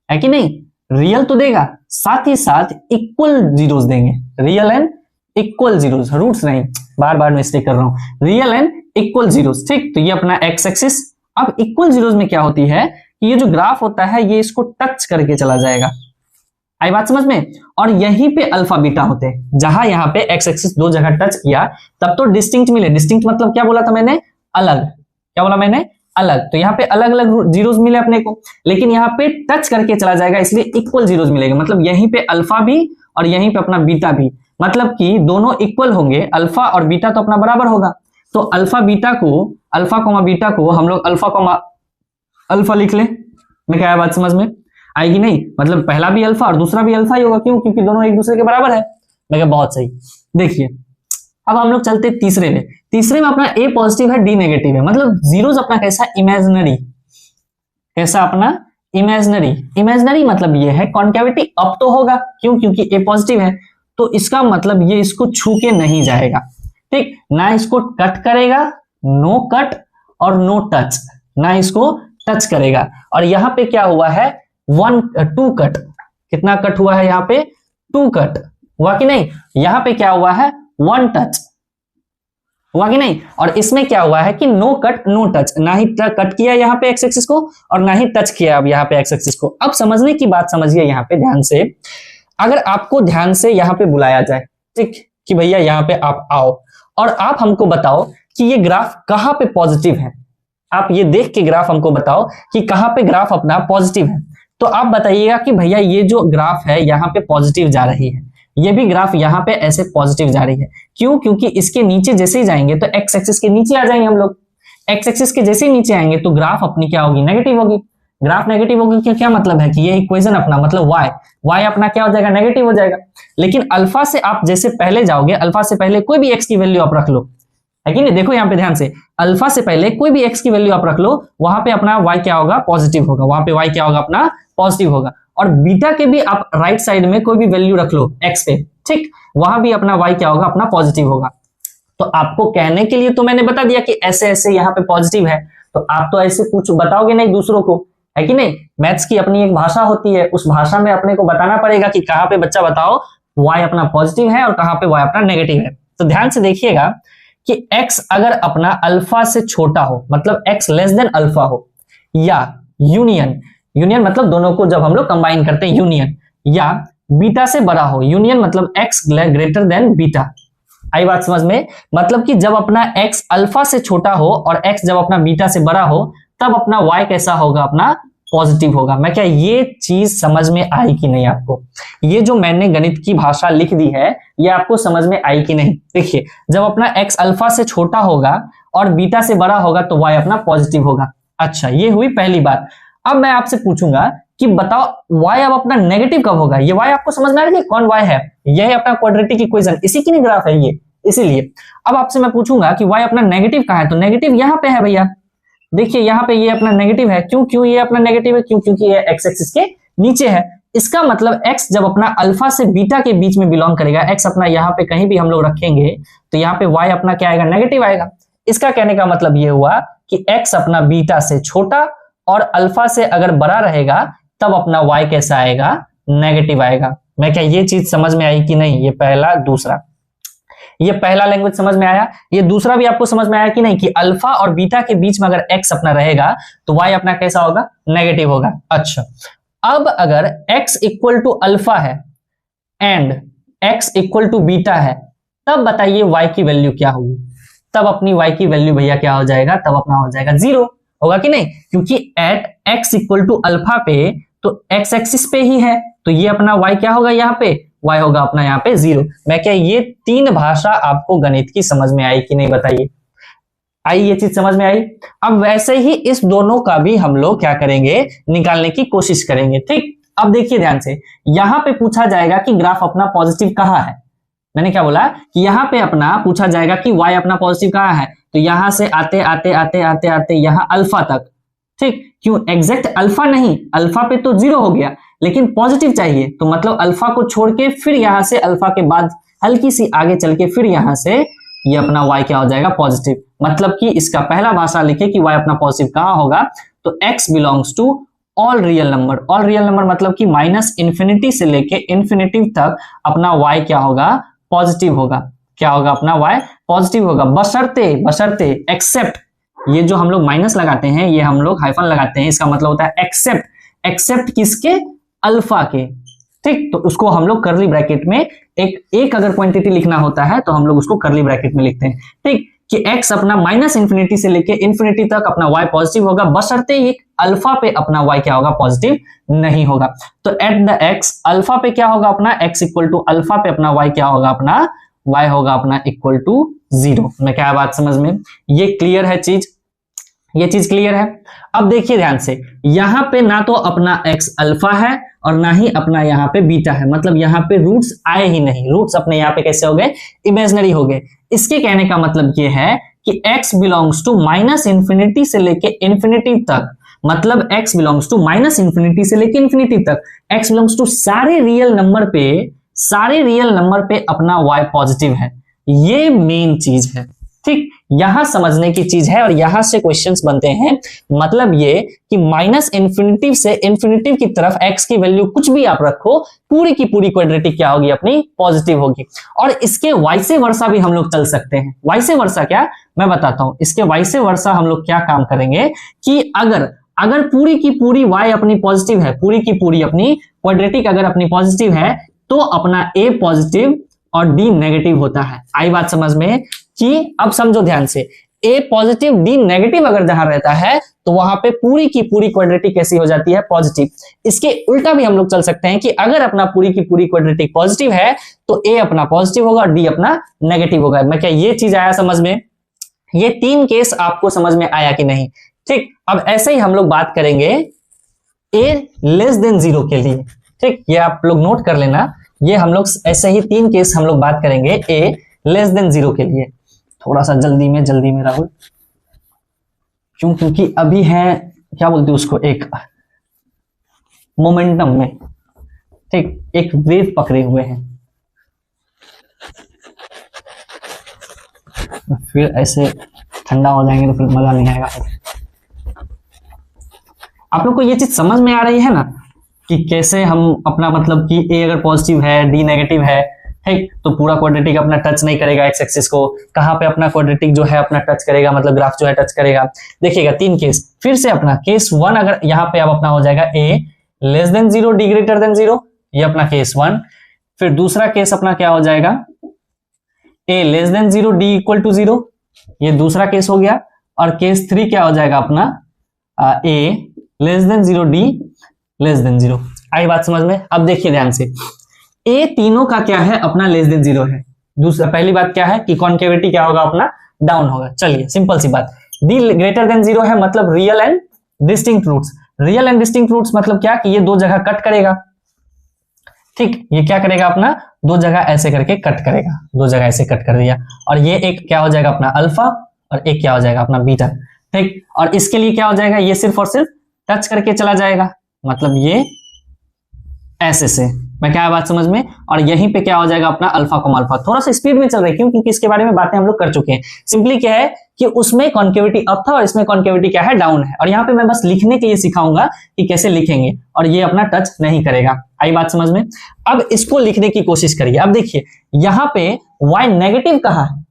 है कि नहीं? रियल तो देगा, साथ ही साथ इक्वल जीरोस देंगे, real and equal zeros, roots नहीं, बार बार मिस्टेक कर रहा हूं, रियल एंड इक्वल जीरोस। ठीक, तो ये अपना एक्स एक्सिस। अब इक्वल जीरोस में क्या होती है कि ये जो ग्राफ होता है ये इसको टच करके चला जाएगा। आई बात समझ में? और यहीं पे अल्फा बीटा होते हैं, जहां यहाँ पे एक्स एक्सिस दो जगह टच किया तब तो डिस्टिंक्ट मिले। डिस्टिंक्ट मतलब क्या बोला था मैंने? अलग। क्या बोला मैंने? अलग। तो यहाँ पे अलग अलग जीरोस मिले अपने को, लेकिन यहाँ पे टच करके चला जाएगा, इसलिए इक्वल जीरोस मिलेगा। मतलब यहीं पे अल्फा भी और यहीं पे अपना बीटा भी, मतलब कि दोनों इक्वल होंगे। अल्फा और बीटा तो अपना बराबर होगा, तो अल्फा बीटा को, अल्फा कोमा बीटा को हम लोग अल्फा कोमा अल्फा लिख ले। मैं क्या है बात समझ में आएगी? नहीं, मतलब पहला भी अल्फा और दूसरा भी अल्फा ही होगा। क्यों? क्योंकि दोनों एक दूसरे के बराबर है। मैं क्या, बहुत सही। देखिए अब हम लोग चलते तीसरे में। तीसरे में अपना ए पॉजिटिव है, डी नेगेटिव है, मतलब जीरोस अपना कैसा? इमेजिनरी। कैसा अपना? इमेजिनरी। इमेजिनरी मतलब ये है कॉन्केविटी अप तो होगा, क्यों? क्योंकि ए पॉजिटिव है, तो इसका मतलब ये इसको छू के नहीं जाएगा। ठीक, ना इसको कट करेगा, नो कट और नो टच, ना इसको टच करेगा। और यहां पे क्या हुआ है? 2 कट। कितना कट हुआ है यहाँ पे? 2 कट हुआ कि नहीं? यहां पे क्या हुआ है? 1 टच हुआ कि नहीं? और इसमें क्या हुआ है कि नो कट नो टच, ना ही कट किया यहाँ पे एक्स एक्सिस को और ना ही टच किया अब यहाँ पे एक्स एक्सिस को। अब समझने की बात समझिए यहाँ पे ध्यान से। अगर आपको ध्यान से यहाँ पे बुलाया जाए, ठीक, कि भैया यहाँ पे आप आओ और आप हमको बताओ कि ये ग्राफ कहाँ पे पॉजिटिव है, आप ये देख के ग्राफ हमको बताओ कि कहाँ पे ग्राफ अपना पॉजिटिव है, तो आप बताइएगा कि भैया ये जो ग्राफ है यहाँ पे पॉजिटिव जा रही है, ये भी ग्राफ यहाँ पे ऐसे पॉजिटिव जा रही है। क्यों? क्योंकि इसके नीचे जैसे ही जाएंगे तो एक्स एक्सिस के नीचे आ जाएंगे हम लोग। एक्स एक्सिस के जैसे ही नीचे आएंगे तो ग्राफ अपनी क्या होगी? नेगेटिव होगी। ग्राफ नेगेटिव होगी, क्या मतलब है कि ये इक्वेशन अपना मतलब y अपना क्या हो जाएगा? नेगेटिव हो जाएगा। लेकिन अल्फा से आप जैसे पहले जाओगे, अल्फा से पहले कोई भी एक्स की वैल्यू आप रख लो, है कि नहीं? देखो यहाँ पे ध्यान से, अल्फा से पहले कोई भी एक्स की वैल्यू आप रख लो, वहां पे अपना y क्या होगा? पॉजिटिव होगा। वहां पे y क्या होगा? अपना पॉजिटिव होगा। और बीटा के भी आप राइट साइड में कोई भी वैल्यू रख लो x पे, ठीक, वहां भी अपना y क्या होगा? अपना पॉजिटिव होगा। तो आपको कहने के लिए तो मैंने बता दिया कि ऐसे ऐसे यहाँ पे पॉजिटिव है, तो आप तो ऐसे कुछ बताओगे नहीं दूसरों को, है कि नहीं? मैथ्स की अपनी एक भाषा होती है, उस भाषा में अपने को बताना पड़ेगा कि कहाँ पे बच्चा बताओ y अपना पॉजिटिव है और कहाँ पे y अपना नेगेटिव है। तो ध्यान से देखिएगा कि x अगर अपना अल्फा से छोटा हो, मतलब x लेस देन अल्फा हो, या यूनियन, यूनियन मतलब दोनों को जब हम लोग कंबाइन करते हैं यूनियन, या बीटा से बड़ा हो, यूनियन मतलब x ग्रेटर देन बीटा। आई बात समझ में? मतलब कि जब अपना x अल्फा से छोटा हो और x जब अपना बीटा से बड़ा हो, तब अपना y कैसा होगा? अपना पॉजिटिव होगा। मैं क्या, ये चीज समझ में आई कि नहीं आपको? ये जो मैंने गणित की भाषा लिख दी है, ये आपको समझ में आई कि नहीं? देखिए, जब अपना x अल्फा से छोटा होगा और बीटा से बड़ा होगा तो y अपना पॉजिटिव होगा। अच्छा, ये हुई पहली बात। अब मैं आपसे पूछूंगा कि बताओ y अब अपना नेगेटिव कब होगा? ये y आपको समझ में आ रहा है कि कौन y है? यह है अपना क्वाड्रेटिक इक्वेशन, इसी की नहीं ग्राफ है ये, इसीलिए। अब आपसे मैं पूछूंगा कि y अपना नेगेटिव कहाँ है? तो नेगेटिव यहाँ पे है भैया। देखिए यहाँ पे ये अपना नेगेटिव है। क्यों? क्यों ये अपना नेगेटिव है? क्यों? क्योंकि ये एक्स एक्सिस के नीचे है। इसका मतलब x जब अपना अल्फा से बीटा के बीच में बिलोंग करेगा, x अपना यहाँ पे कहीं भी हम लोग रखेंगे तो यहाँ पे y अपना क्या आएगा? नेगेटिव आएगा। इसका कहने का मतलब ये हुआ कि x अपना बीटा से छोटा और अल्फा से अगर बड़ा रहेगा तब अपना y कैसा आएगा? नेगेटिव आएगा। मैं क्या, ये चीज समझ में आई कि नहीं? ये पहला। दूसरा, ये पहला लैंग्वेज समझ में आया। ये दूसरा भी आपको समझ में आया कि नहीं, कि अल्फा और बीटा के बीच में अगर x अपना रहेगा तो y अपना कैसा होगा? नेगेटिव होगा। अच्छा, अब अगर x इक्वल टू अल्फा है and x equal to beta है, तब बताइए y की वैल्यू क्या होगी? तब अपनी y की वैल्यू भैया क्या हो जाएगा? तब अपना हो जाएगा 0, होगा कि नहीं? क्योंकि at x equal to alpha पे तो x एक्सिस पे ही है, तो ये अपना y क्या होगा? यहाँ पे y होगा अपना यहाँ पे 0। मैं क्या, ये तीन भाषा आपको गणित की समझ में आई कि नहीं? बताइए, आई ये चीज समझ में आई? अब वैसे ही इस दोनों का भी हम लोग क्या करेंगे? निकालने की कोशिश करेंगे। ठीक, अब देखिए ध्यान से, यहां पे पूछा जाएगा कि ग्राफ अपना पॉजिटिव कहाँ है। मैंने क्या बोला कि यहां पे अपना पूछा जाएगा कि y अपना पॉजिटिव कहाँ है, तो यहां से आते आते आते आते आते यहां अल्फा तक। ठीक, क्यों? एग्जैक्ट अल्फा नहीं, अल्फा पे तो 0 हो गया, लेकिन पॉजिटिव चाहिए, तो मतलब अल्फा को छोड़ के फिर यहां से अल्फा के बाद हल्की सी आगे चल के फिर यहां से ये अपना y क्या हो जाएगा पॉजिटिव। मतलब कि इसका पहला भाषा लिखे कि y अपना पॉजिटिव कहां होगा, तो x belongs to all real number. All real number मतलब कि माइनस इंफिनिटी से लेके इंफिनिटी तक अपना y क्या होगा पॉजिटिव होगा। क्या होगा अपना y पॉजिटिव होगा, बशर्ते एक्सेप्ट, ये जो हम लोग माइनस लगाते हैं ये हम लोग हाइफन लगाते हैं, इसका मतलब होता है एक्सेप्ट किसके, अल्फा के। ठीक, तो उसको हम लोग करली ब्रैकेट में एक अगर क्वांटिटी लिखना होता है तो हम लोग उसको करली ब्रैकेट में लिखते हैं। ठीक, कि x अपना माइनस इंफिनिटी से लेके इंफिनिटी तक अपना y पॉजिटिव होगा, बशर्ते ये अल्फा पे अपना y क्या होगा पॉजिटिव नहीं होगा। तो एट द x अल्फा पे क्या होगा अपना x इक्वल टू अल्फा पे अपना y क्या होगा अपना y होगा अपना इक्वल टू 0। मैं क्या बात समझ में, ये क्लियर है चीज, ये चीज क्लियर है। अब देखिए ध्यान से, यहां पे ना तो अपना x अल्फा है और ना ही अपना यहाँ पे बीटा है, मतलब यहाँ पे रूट्स आए ही नहीं, रूट्स अपने यहाँ पे कैसे हो गए इमेजिनरी हो गए। इसके कहने का मतलब ये है कि x belongs to minus infinity से लेके इंफिनिटी तक, मतलब x belongs to minus infinity से लेके इंफिनिटी तक, x बिलोंग्स टू सारे रियल नंबर पे अपना y पॉजिटिव है। ये मेन चीज है। ठीक, यहां समझने की चीज है और यहां से क्वेश्चंस बनते हैं। मतलब ये कि माइनस इंफिनिटी से इंफिनिटी की तरफ x की वैल्यू कुछ भी आप रखो, पूरी की पूरी क्वाड्रेटिक क्या होगी अपनी पॉजिटिव होगी। और इसके वाइसे वर्सा भी हम लोग चल सकते हैं। वाइसे वर्सा क्या, मैं बताता हूं। इसके वाइसे वर्सा हम लोग क्या काम करेंगे कि अगर पूरी की पूरी y अपनी पॉजिटिव है, पूरी की पूरी अपनी क्वाड्रेटिक अगर अपनी पॉजिटिव है, तो अपना a पॉजिटिव और d नेगेटिव होता है। आई बात समझ में कि अब समझो ध्यान से, a पॉजिटिव d नेगेटिव अगर जहां रहता है तो वहां पे पूरी की पूरी क्वाड्रेटिक कैसी हो जाती है पॉजिटिव। इसके उल्टा भी हम लोग चल सकते हैं कि अगर अपना पूरी की पूरी क्वाड्रेटिक पॉजिटिव है तो a अपना पॉजिटिव होगा और d अपना नेगेटिव होगा। मैं क्या ये चीज आया समझ में, ये तीन केस आपको समझ में आया कि नहीं। ठीक, अब ऐसे ही हम लोग बात करेंगे a लेस देन 0 के लिए। ठीक, ये आप लोग नोट कर लेना, ये हम लोग ऐसे ही तीन केस हम लोग बात करेंगे a लेस देन 0 के लिए। थोड़ा सा जल्दी में राहुल, क्योंकि अभी है क्या बोलते हैं उसको, एक मोमेंटम में, ठीक, एक वेव पकड़े हुए हैं, फिर ऐसे ठंडा हो जाएंगे तो फिर मजा नहीं आएगा। आप लोग को ये चीज समझ में आ रही है ना कि कैसे हम अपना, मतलब कि a अगर पॉजिटिव है d नेगेटिव है, ठीक, तो पूरा क्वाड्रेटिक अपना टच नहीं करेगा एक्स एक्सिस को। कहां पे अपना क्वाड्रेटिक जो है अपना टच करेगा, मतलब ग्राफ जो है टच करेगा। देखिएगा तीन केस, फिर से अपना केस 1 अगर यहाँ पे अब अपना हो जाएगा a less than 0 d greater than 0, ये अपना केस 1। फिर दूसरा केस अपना क्या हो जाएगा, a less than 0 d equal to 0, ये दूसरा केस हो गया। और केस 3 क्या हो जाएगा अपना, a less than 0 d less than 0। आई बात समझ में। अब देखिए ध्यान से, ए तीनों का क्या है अपना लेस देन 0 है। दूसरा, पहली बात क्या है कि कॉन्केविटी क्या होगा अपना डाउन होगा। चलिए सिंपल सी बात, डी ग्रेटर देन 0 है, मतलब real and distinct roots. Real and distinct roots मतलब क्या कि ये दो जगह कट करेगा। ठीक, ये क्या करेगा अपना दो जगह ऐसे करके कट करेगा, दो जगह ऐसे कट कर दिया। और ये एक क्या हो जाएगा अपना अल्फा और एक क्या हो जाएगा अपना बीटा। ठीक, और इसके लिए क्या हो जाएगा, ये सिर्फ और सिर्फ टच करके चला जाएगा, मतलब ये ऐसे से। मैं क्या बात समझ में। और यहीं पे क्या हो जाएगा अपना अल्फा कॉमा अल्फा। थोड़ा सा स्पीड में चल रहा है क्यों, क्योंकि इसके बारे में बातें हम लोग कर चुके हैं। सिंपली क्या है कि उसमें कॉन्केविटी अप था और इसमें कॉन्केविटी क्या है डाउन है। और यहाँ पे मैं बस लिखने के लिए सिखाऊंगा कि कैसे लिखेंगे, और ये अपना टच नहीं करेगा। आई बात समझ में। अब इसको लिखने की कोशिश करिए। अब देखिए यहाँ पे y नेगेटिव कहाँ है,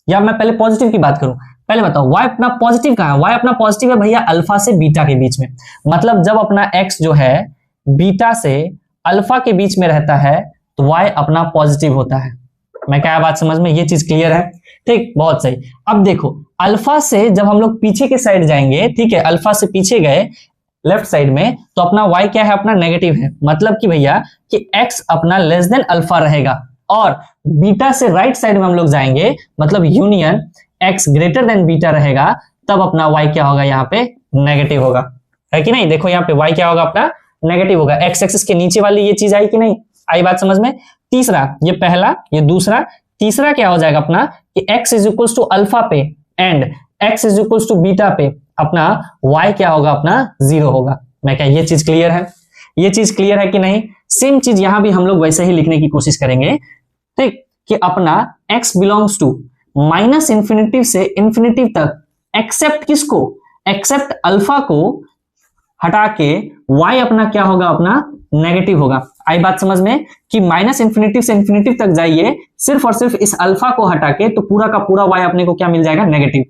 या मैं पहले पॉजिटिव की बात करूं। पहले बताओ y अपना पॉजिटिव कहाँ है। y अपना पॉजिटिव है भैया अल्फा से बीटा के बीच में, मतलब जब अपना x जो है बीटा से अल्फा के बीच में रहता है तो y अपना पॉजिटिव होता है। मैं क्या बात समझ में, ये चीज क्लियर है। ठीक, बहुत सही। अब देखो अल्फा से जब हम लोग पीछे के साइड जाएंगे, ठीक है, अल्फा से पीछे गए लेफ्ट साइड में, तो अपना y क्या है अपना नेगेटिव है, मतलब कि भैया कि x अपना लेस देन अल्फा रहेगा। और बीटा से राइट साइड में हम लोग जाएंगे, मतलब union x greater than beta रहेगा, तब अपना y क्या होगा यहाँ पे नेगेटिव होगा, है कि नहीं। देखो यहाँ पे y क्या होगा अपना नेगेटिव होगा। x एक्सिस के नीचे वाली ये चीज आई कि नहीं, आई बात समझ में। तीसरा, ये पहला, ये दूसरा, तीसरा क्या हो जाएगा अपना कि x is equal to alpha पे and x is equal to beta पे अपना y क्या होगा अपना 0 होगा। मैं क्या ये चीज क्लियर है। ये चीज क्लियर है कि नहीं? सेम चीज यहां भी हम लोग वैसे ही लिखने की कोशिश करेंगे, ठीक, कि अपना x belongs to minus infinity से इंफिनिटी तक, एक्सेप्ट किसको? एक्सेप्ट अल्फा को हटा के y अपना क्या होगा? अपना नेगेटिव होगा। आई बात समझ में? कि माइनस इंफिनिटी से इंफिनिटी तक जाइए सिर्फ और सिर्फ इस अल्फा को हटा के, तो पूरा का पूरा y अपने को क्या मिल जाएगा? नेगेटिव।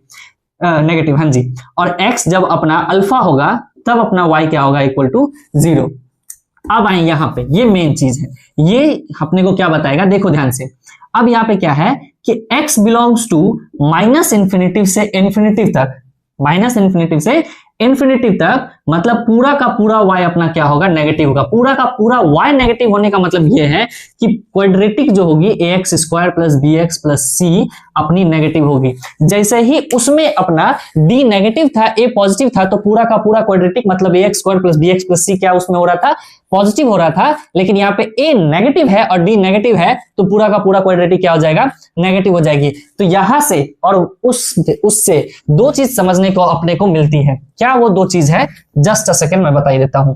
नेगेटिव, हाँ जी। और x जब अपना अल्फा होगा तब अपना y क्या होगा? Equal to 0। अब आए यहां पे, ये मेन चीज है, ये अपने को क्या बताएगा? देखो ध्यान से। अब यहां पे क्या है कि x belongs to minus infinity से इंफिनिटी तक, माइनस इंफिनिटी से इंफिनिटी तक, मतलब पूरा का पूरा y अपना क्या होगा? नेगेटिव होगा। पूरा का पूरा y नेगेटिव होने का मतलब ये है कि क्वाड्रेटिक जो होगी ax square plus bx plus c अपनी नेगेटिव होगी। जैसे ही उसमें अपना d नेगेटिव था, a पॉजिटिव था, तो पूरा का पूरा क्वाड्रेटिक मतलब ax square plus bx plus c क्या उसमें हो रहा था? पॉजिटिव हो रहा था। लेकिन यहाँ पे a नेगेटिव है और d नेगेटिव है, तो पूरा का पूरा क्वाड्रेटिक क्या हो जाएगा? नेगेटिव हो जाएगी। तो यहां से और उससे दो चीज समझने को अपने को मिलती है। क्या वो दो चीज है? जस्ट अ सेकेंड, मैं बता ही देता हूं।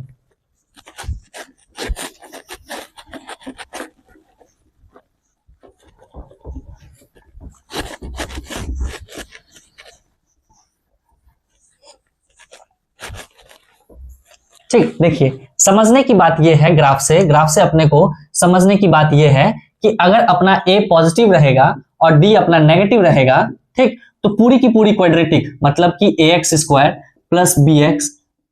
ठीक, देखिए समझने की बात यह है, ग्राफ से अपने को समझने की बात यह है कि अगर अपना a पॉजिटिव रहेगा और d अपना नेगेटिव रहेगा, ठीक, तो पूरी की पूरी क्वाड्रेटिक मतलब कि ax square plus bx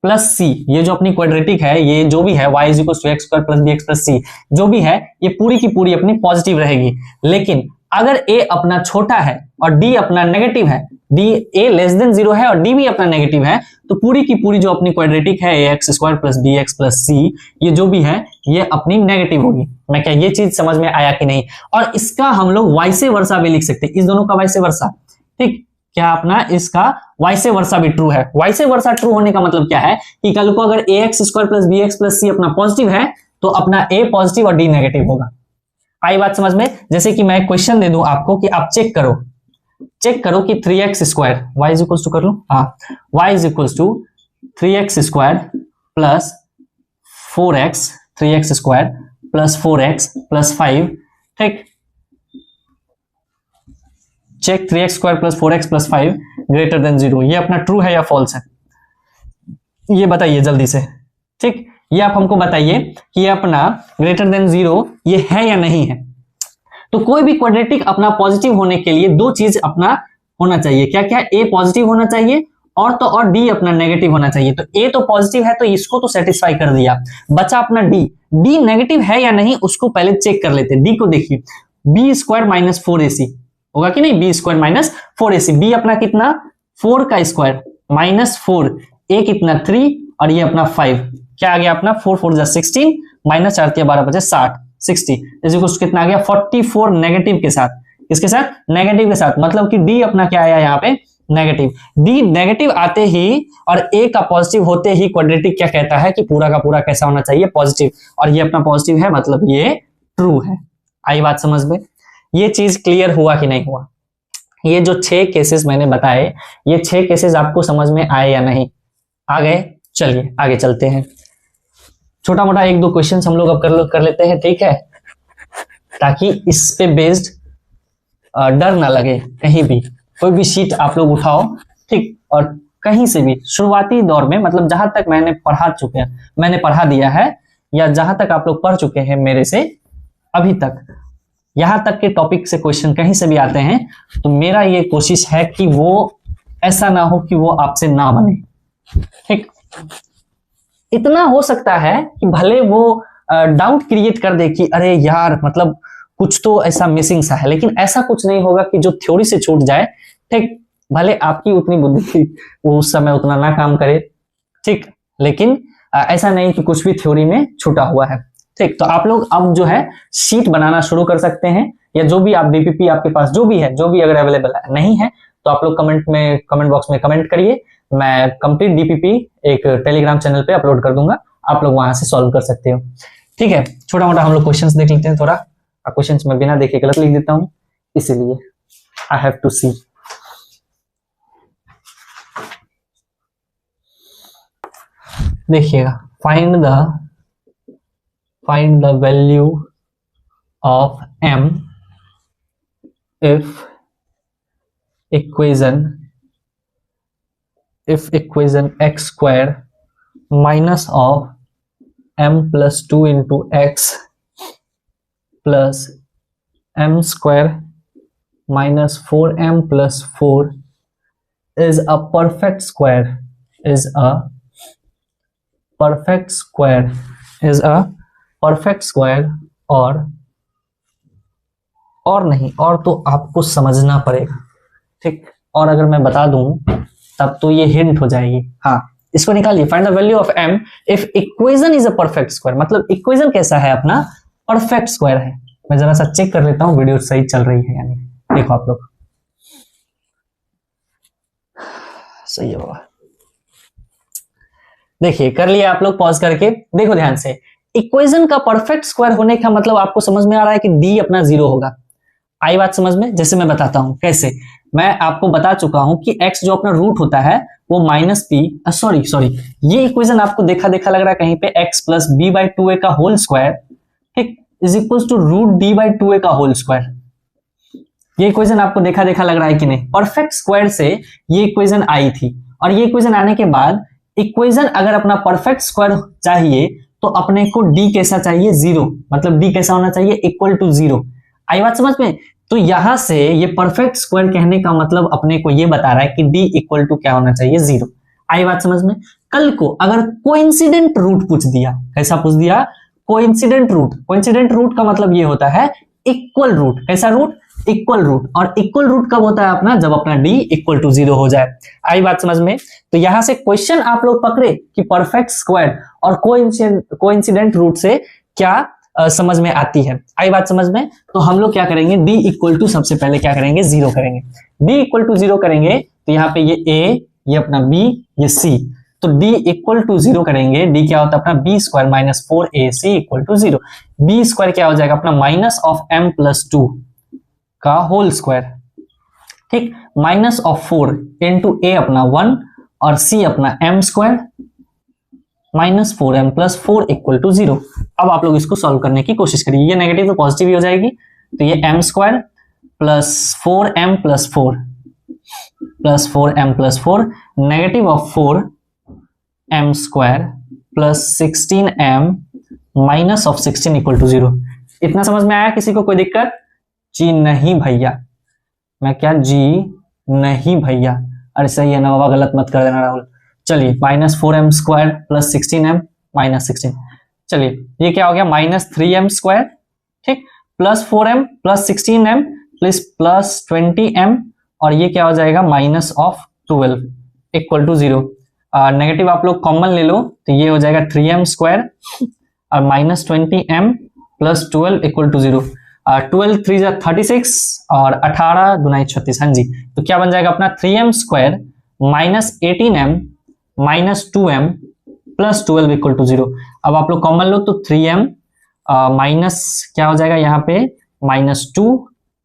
plus c, ये जो अपनी क्वाड्रेटिक है, ये जो भी है y is equal to x square plus bx plus c, जो भी है ये पूरी की पूरी अपनी पॉजिटिव रहेगी। लेकिन अगर a अपना छोटा है और d अपना नेगेटिव है, d a लेस देन 0 है और d भी अपना नेगेटिव है, तो पूरी की पूरी जो अपनी क्वाड्रेटिक है ax square plus bx plus c, ये जो भी है ये अपनी नेगेटिव होगी। मैं क्या ये चीज समझ में आया कि नहीं? और इसका हम लोग वाइसे वर्सा भी लिख सकते हैं, इस दोनों का वाइसे वर्सा, ठीक, क्या अपना इसका वाइसे वर्सा भी ट्रू है। वाइसे वर्सा ट्रू होने का मतलब क्या है कि कल को अगर ax square plus bx plus c अपना पॉजिटिव है, तो अपना a पॉजिटिव और d नेगेटिव होगा। आई बात समझ में? जैसे कि मैं क्वेश्चन दे दूं आपको कि आप चेक करो कि 3x square y is equal to, कर लो, हाँ, y is equal to 3x square plus 4x, 3x square plus 4x plus 5, ठीक, check 3x square plus 4x plus 5 greater than 0, ये अपना ट्रू है या फॉल्स है? ये बताइए जल्दी से, ठीक, ये आप हमको बताइए कि ये अपना ग्रेटर देन 0 ये है या नहीं है। तो कोई भी क्वाड्रेटिक अपना पॉजिटिव होने के लिए दो चीज अपना होना चाहिए, क्या क्या? a पॉजिटिव होना चाहिए और तो और d अपना नेगेटिव होना चाहिए। तो a तो पॉजिटिव है तो इसको तो सेटिस्फाई कर दिया, बचा अपना d नेगेटिव है या नहीं उसको पहले चेक कर लेते। d को देखिए, b स्क्वायर माइनस 4ac होगा कि नहीं? b square minus 4ac, b अपना कितना? 4 का स्क्वायर माइनस 4, a कितना 3 और ये अपना 5, क्या आ गया अपना? 4 4 जा 16 माइनस 4 12 बचे 60, 60 इज इक्वल टू कितना आ गया? 44 नेगेटिव के साथ, किसके साथ? नेगेटिव के साथ, मतलब कि d अपना क्या आया यहाँ पे? नेगेटिव। d नेगेटिव आते ही और a का पॉजिटिव होते ही क्वाड्रेटिक क्या कहता है कि पूरा का पूरा कैसा होना चाहिए? पॉजिटिव, और ये अपना पॉजिटिव है मतलब ये ट्रू है। आई बात समझ में? ये चीज क्लियर हुआ कि नहीं हुआ? ये जो 6 केसेस मैंने बताए, ये 6 केसेस आपको समझ में आए या नहीं? आ गए? चलिए आगे चलते हैं। छोटा मोटा एक दो क्वेश्चन हम लोग अब कर लेते हैं, ठीक है, ताकि इस पे बेस्ड डर ना लगे। कहीं भी कोई भी शीट आप लोग उठाओ, ठीक, और कहीं से भी शुरुआती दौर में, मतलब जहां तक मैंने पढ़ा दिया है या जहां तक आप लोग पढ़ चुके हैं मेरे से अभी तक, यहां तक के टॉपिक से क्वेश्चन कहीं से भी आते हैं, तो मेरा ये कोशिश है कि वो ऐसा ना हो कि वो आपसे ना बने, ठीक। इतना हो सकता है कि भले वो डाउट क्रिएट कर दे कि अरे यार मतलब कुछ तो ऐसा मिसिंग सा है, लेकिन ऐसा कुछ नहीं होगा कि जो थ्योरी से छूट जाए, ठीक। भले आपकी उतनी बुद्धि वो उस समय उतना ना काम करे, ठीक, लेकिन ऐसा नहीं कि कुछ भी थ्योरी में छूटा हुआ है, ठीक। तो आप लोग अब जो है शीट बनाना शुरू कर सकते हैं, या जो भी आप डीपीपी आपके पास जो भी है, जो भी अगर अवेलेबल नहीं है तो आप लोग कमेंट बॉक्स में कमेंट करिए। मैं कंप्लीट डीपीपी एक टेलीग्राम चैनल पे अपलोड कर दूंगा, आप लोग वहां से सॉल्व कर सकते हो, ठीक है। छोटा मोटा हम लोग क्वेश्चंस देख लेते हैं। थोड़ा क्वेश्चंस में बिना देखे गलत लिख देता हूं, इसीलिए आई हैव टू सी। देखिएगा, find the find the value of m if equation x square minus of m plus 2 into x plus m square minus 4m plus 4 is a perfect square, और नहीं, और तो आपको समझना पड़ेगा, ठीक। और अगर मैं बता दूं तब तो ये हिंट हो जाएगी। हाँ, इसको निकालिए, find the value of m if equation is a perfect square. मतलब इक्वेशन कैसा है अपना, परफेक्ट स्क्वायर है। मैं जरा सा चेक कर लेता हूं वीडियो सही चल रही है यानी, देखो आप लोग, सही है बाबा, देखिए कर लिया आप लोग पॉज करके। देखो ध्यान से, इक्वेशन का परफेक्ट स्क्वायर होने का मतलब आपको समझ में आ रहा है कि d अपना 0 होगा। आई बात समझ में? जैसे मैं बताता हूं कैसे। मैं आपको बता चुका हूं कि x जो अपना रूट होता है वो माइनस पी, सॉरी ये इक्वेशन आपको देखा देखा लग रहा है कहीं पे, x plus B by 2a का होल स्क्वायर, ठीक, is equal to root D by 2a का होल स्क्वायर। ये इक्वेशन आपको देखा देखा लग रहा है कि नहीं? परफेक्ट स्क्वायर से ये इक्वेशन आई थी, और ये इक्वेशन आने के बाद इक्वेशन अगर अपना परफेक्ट स्क्वायर चाहिए तो अपने को d कैसा चाहिए, 0। मतलब d कैसा होना चाहिए, इक्वल टू 0। आई बात समझ में? तो यहां से ये परफेक्ट स्क्वायर कहने का मतलब अपने को ये बता रहा है कि d इक्वल टू क्या होना चाहिए, 0। आई बात समझ में? कल को अगर कोइंसिडेंट रूट पूछ दिया, कैसा पूछ दिया, कोइंसिडेंट रूट। कोइंसिडेंट रूट का मतलब ये होता है इक्वल रूट। कैसा रूट, इक्वल रूट। और इक्वल रूट कब होता है अपना, जब अपना d इक्वल टू 0 हो जाए। आई बात समझ में? तो यहां से क्वेश्चन आप लोग पकड़े कि परफेक्ट स्क्वायर और कोइंसिडेंट रूट से क्या समझ में आती है। आई बात समझ में? तो हम लोग क्या करेंगे, d इक्वल टू सबसे पहले क्या करेंगे, 0 करेंगे। d इक्वल टू 0 करेंगे तो यहाँ पे ये a, ये अपना b, ये c, तो d इक्वल टू 0 करेंगे। d क्या होता है अपना b square minus 4ac equal to 0। b square क्या हो जाएगा अपना माइनस ऑफ m प्लस 2 का होल स्क्वायर, ठीक, माइनस ऑफ 4 इंटू a अपना 1 और c अपना m square minus 4m plus 4 equal to 0। अब आप लोग इसको सॉल्व करने की कोशिश करिए। ये नेगेटिव तो पॉजिटिव ही हो जाएगी, तो ये m square plus 4m plus 4 plus 4m plus 4 negative of 4m square plus 16m minus of 16 equal to 0। इतना समझ में आया? किसी को कोई दिक्कत? जी नहीं भैया, मैं क्या जी नहीं भैया, अरे सही है ना बाबा, गलत मत कर देना राहुल। चलिए minus 4m square plus 16m minus 16, चलिए ये क्या हो गया, माइनस 3m स्क्वायर, ठीक, plus 4m plus 16m plus 20m, और ये क्या हो जाएगा minus of 12 equal to 0। Negative आप लोग कॉमन ले लो तो ये हो जाएगा 3m स्क्वायर और minus 20m plus 12 equal to 0। 12 3 जा 36 और 18 दुनाई 36, हाँ जी। तो क्या बन जाएगा अपना 3m square minus 18m minus 2m plus 12 equal to 0। अब आप लोग कॉमन लो तो 3m माइनस क्या हो जाएगा यहाँ पे माइनस 2,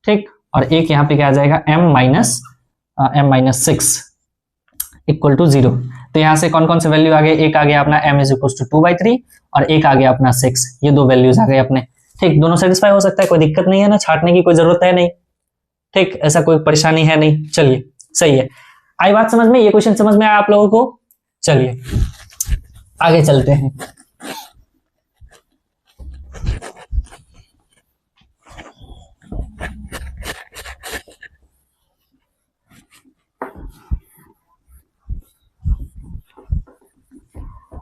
ठीक, और एक यहाँ पे क्या आ जाएगा m माइनस 6 इक्वल टू 0। तो यहाँ से कौन कौन से वैल्यू आ गए, एक आ गया अपना m इज इक्वल टू 2/3 और एक आ गया अपना 6। ये दो वैल्यूज आ गए अपने, ठीक, दोनों सेटिस्फाई हो सकता है, कोई दिक्कत नहीं है ना, छाटने की कोई जरूरत है नहीं, ठीक, ऐसा कोई परेशानी है नहीं। चलिए सही है, आई बात समझ में? ये क्वेश्चन समझ में आया आप लोगों को? चलिए आगे चलते हैं।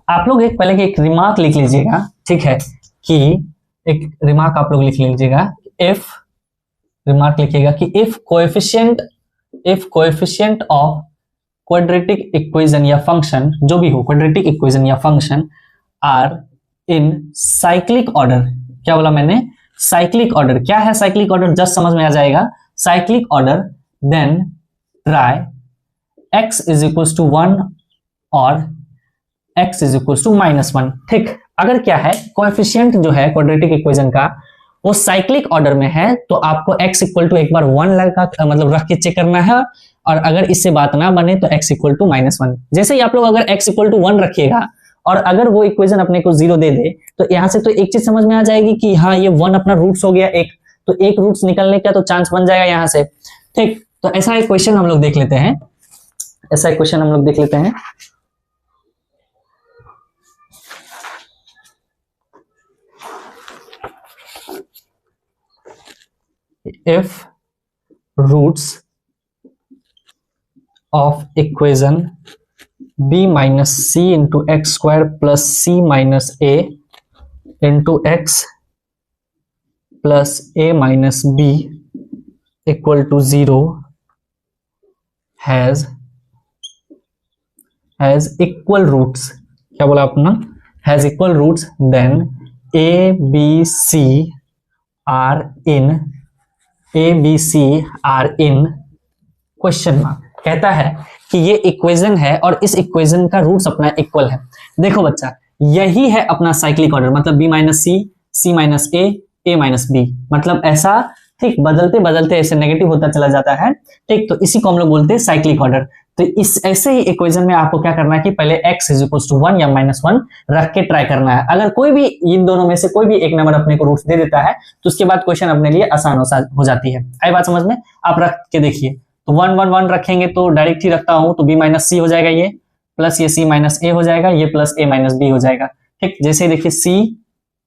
आप लोग एक पहले एक रिमार्क लिख लीजिएगा, ठीक है, कि एक रिमार्क आप लोग लिख लीजिएगा, इफ रिमार्क लिखिएगा कि if coefficient of quadratic equation या फंक्शन, जो भी हो क्वाड्रेटिक इक्वेशन या function, are in cyclic order. क्या बोला मैंने? Cyclic order. क्या है साइक्लिक ऑर्डर, जस्ट समझ में आ जाएगा। Cyclic order, then try x is equal to 1 और x इज इक्वल टू -1, ठीक। अगर क्या है, कोएफिशिएंट जो है क्वाड्रेटिक इक्वेशन का वो साइक्लिक ऑर्डर में है, तो आपको x इक्वल टू एक बार 1 लगा मतलब रख के चेक करना है, और अगर इससे बात ना बने तो x इक्वल टू -1। जैसे ही आप लोग अगर x इक्वल टू 1 रखिएगा और अगर वो इक्वेशन अपने को 0 दे दे तो यहाँ से तो एक चीज समझ में आ जाएगी कि हाँ ये 1 अपना रूट्स हो गया एक, तो एक रूट्स निकलने का तो चांस बन जाएगा यहाँ से। ठीक, तो ऐसा एक क्वेश्चन हम लोग देख लेते हैं, ऐसा एक क्वेश्चन हम लोग देख लेते हैं। If roots of equation b minus c into x square plus c minus a into x plus a minus b equal to 0 has equal roots, क्या बोला अपना, has equal roots, then a b c are in question mark. कहता है कि ये equation है और इस इक्वेशन का रूट्स अपना इक्वल है। देखो बच्चा, यही है अपना साइक्लिक ऑर्डर, मतलब b माइनस सी, सी माइनस ए माइनस बी, मतलब ऐसा ठीक बदलते बदलते ऐसे नेगेटिव होता चला जाता है। ठीक, तो इसी को हम लोग बोलते हैं साइक्लिक ऑर्डर। तो इस ऐसे ही इक्वेशन में आपको क्या करना है कि पहले x इज इक्वल टू 1 या -1 रख के ट्राई करना है। अगर कोई भी इन दोनों में से कोई भी एक नंबर अपने को रूट्स दे देता है तो उसके बाद क्वेश्चन अपने लिए आसान हो जाती है। आई बात समझ में? आप रख के देखिए, तो 1 1 1 रखेंगे तो डायरेक्ट ही रखता हूं तो b माइनस सी हो जाएगा, ये प्लस ये c माइनस ए हो जाएगा, ये प्लस a माइनस बी हो जाएगा। ठीक, जैसे देखिए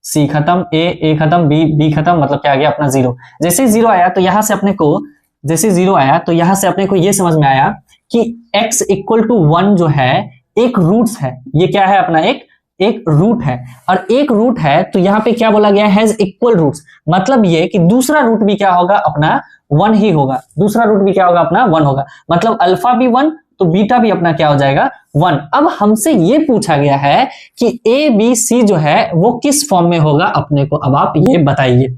सी खत्म, ए खत्म, बी खत्म, मतलब क्या आ गया अपना 0। जैसे 0 आया तो यहां से अपने को, जैसे 0 आया तो यहां से अपने को ये समझ में आया कि x इक्वल टू 1 जो है एक रूट्स है। ये क्या है अपना, एक रूट है, और एक रूट है तो यहाँ पे क्या बोला गया, हैज इक्वल रूट्स, मतलब ये कि दूसरा रूट भी क्या होगा अपना 1 ही होगा, दूसरा रूट भी क्या होगा अपना 1 होगा, मतलब अल्फा भी 1 तो बीटा भी अपना क्या हो जाएगा 1। अब हमसे ये पूछा गया है कि ए बी सी जो है वो किस फॉर्म में होगा अपने को, अब आप ये बताइए।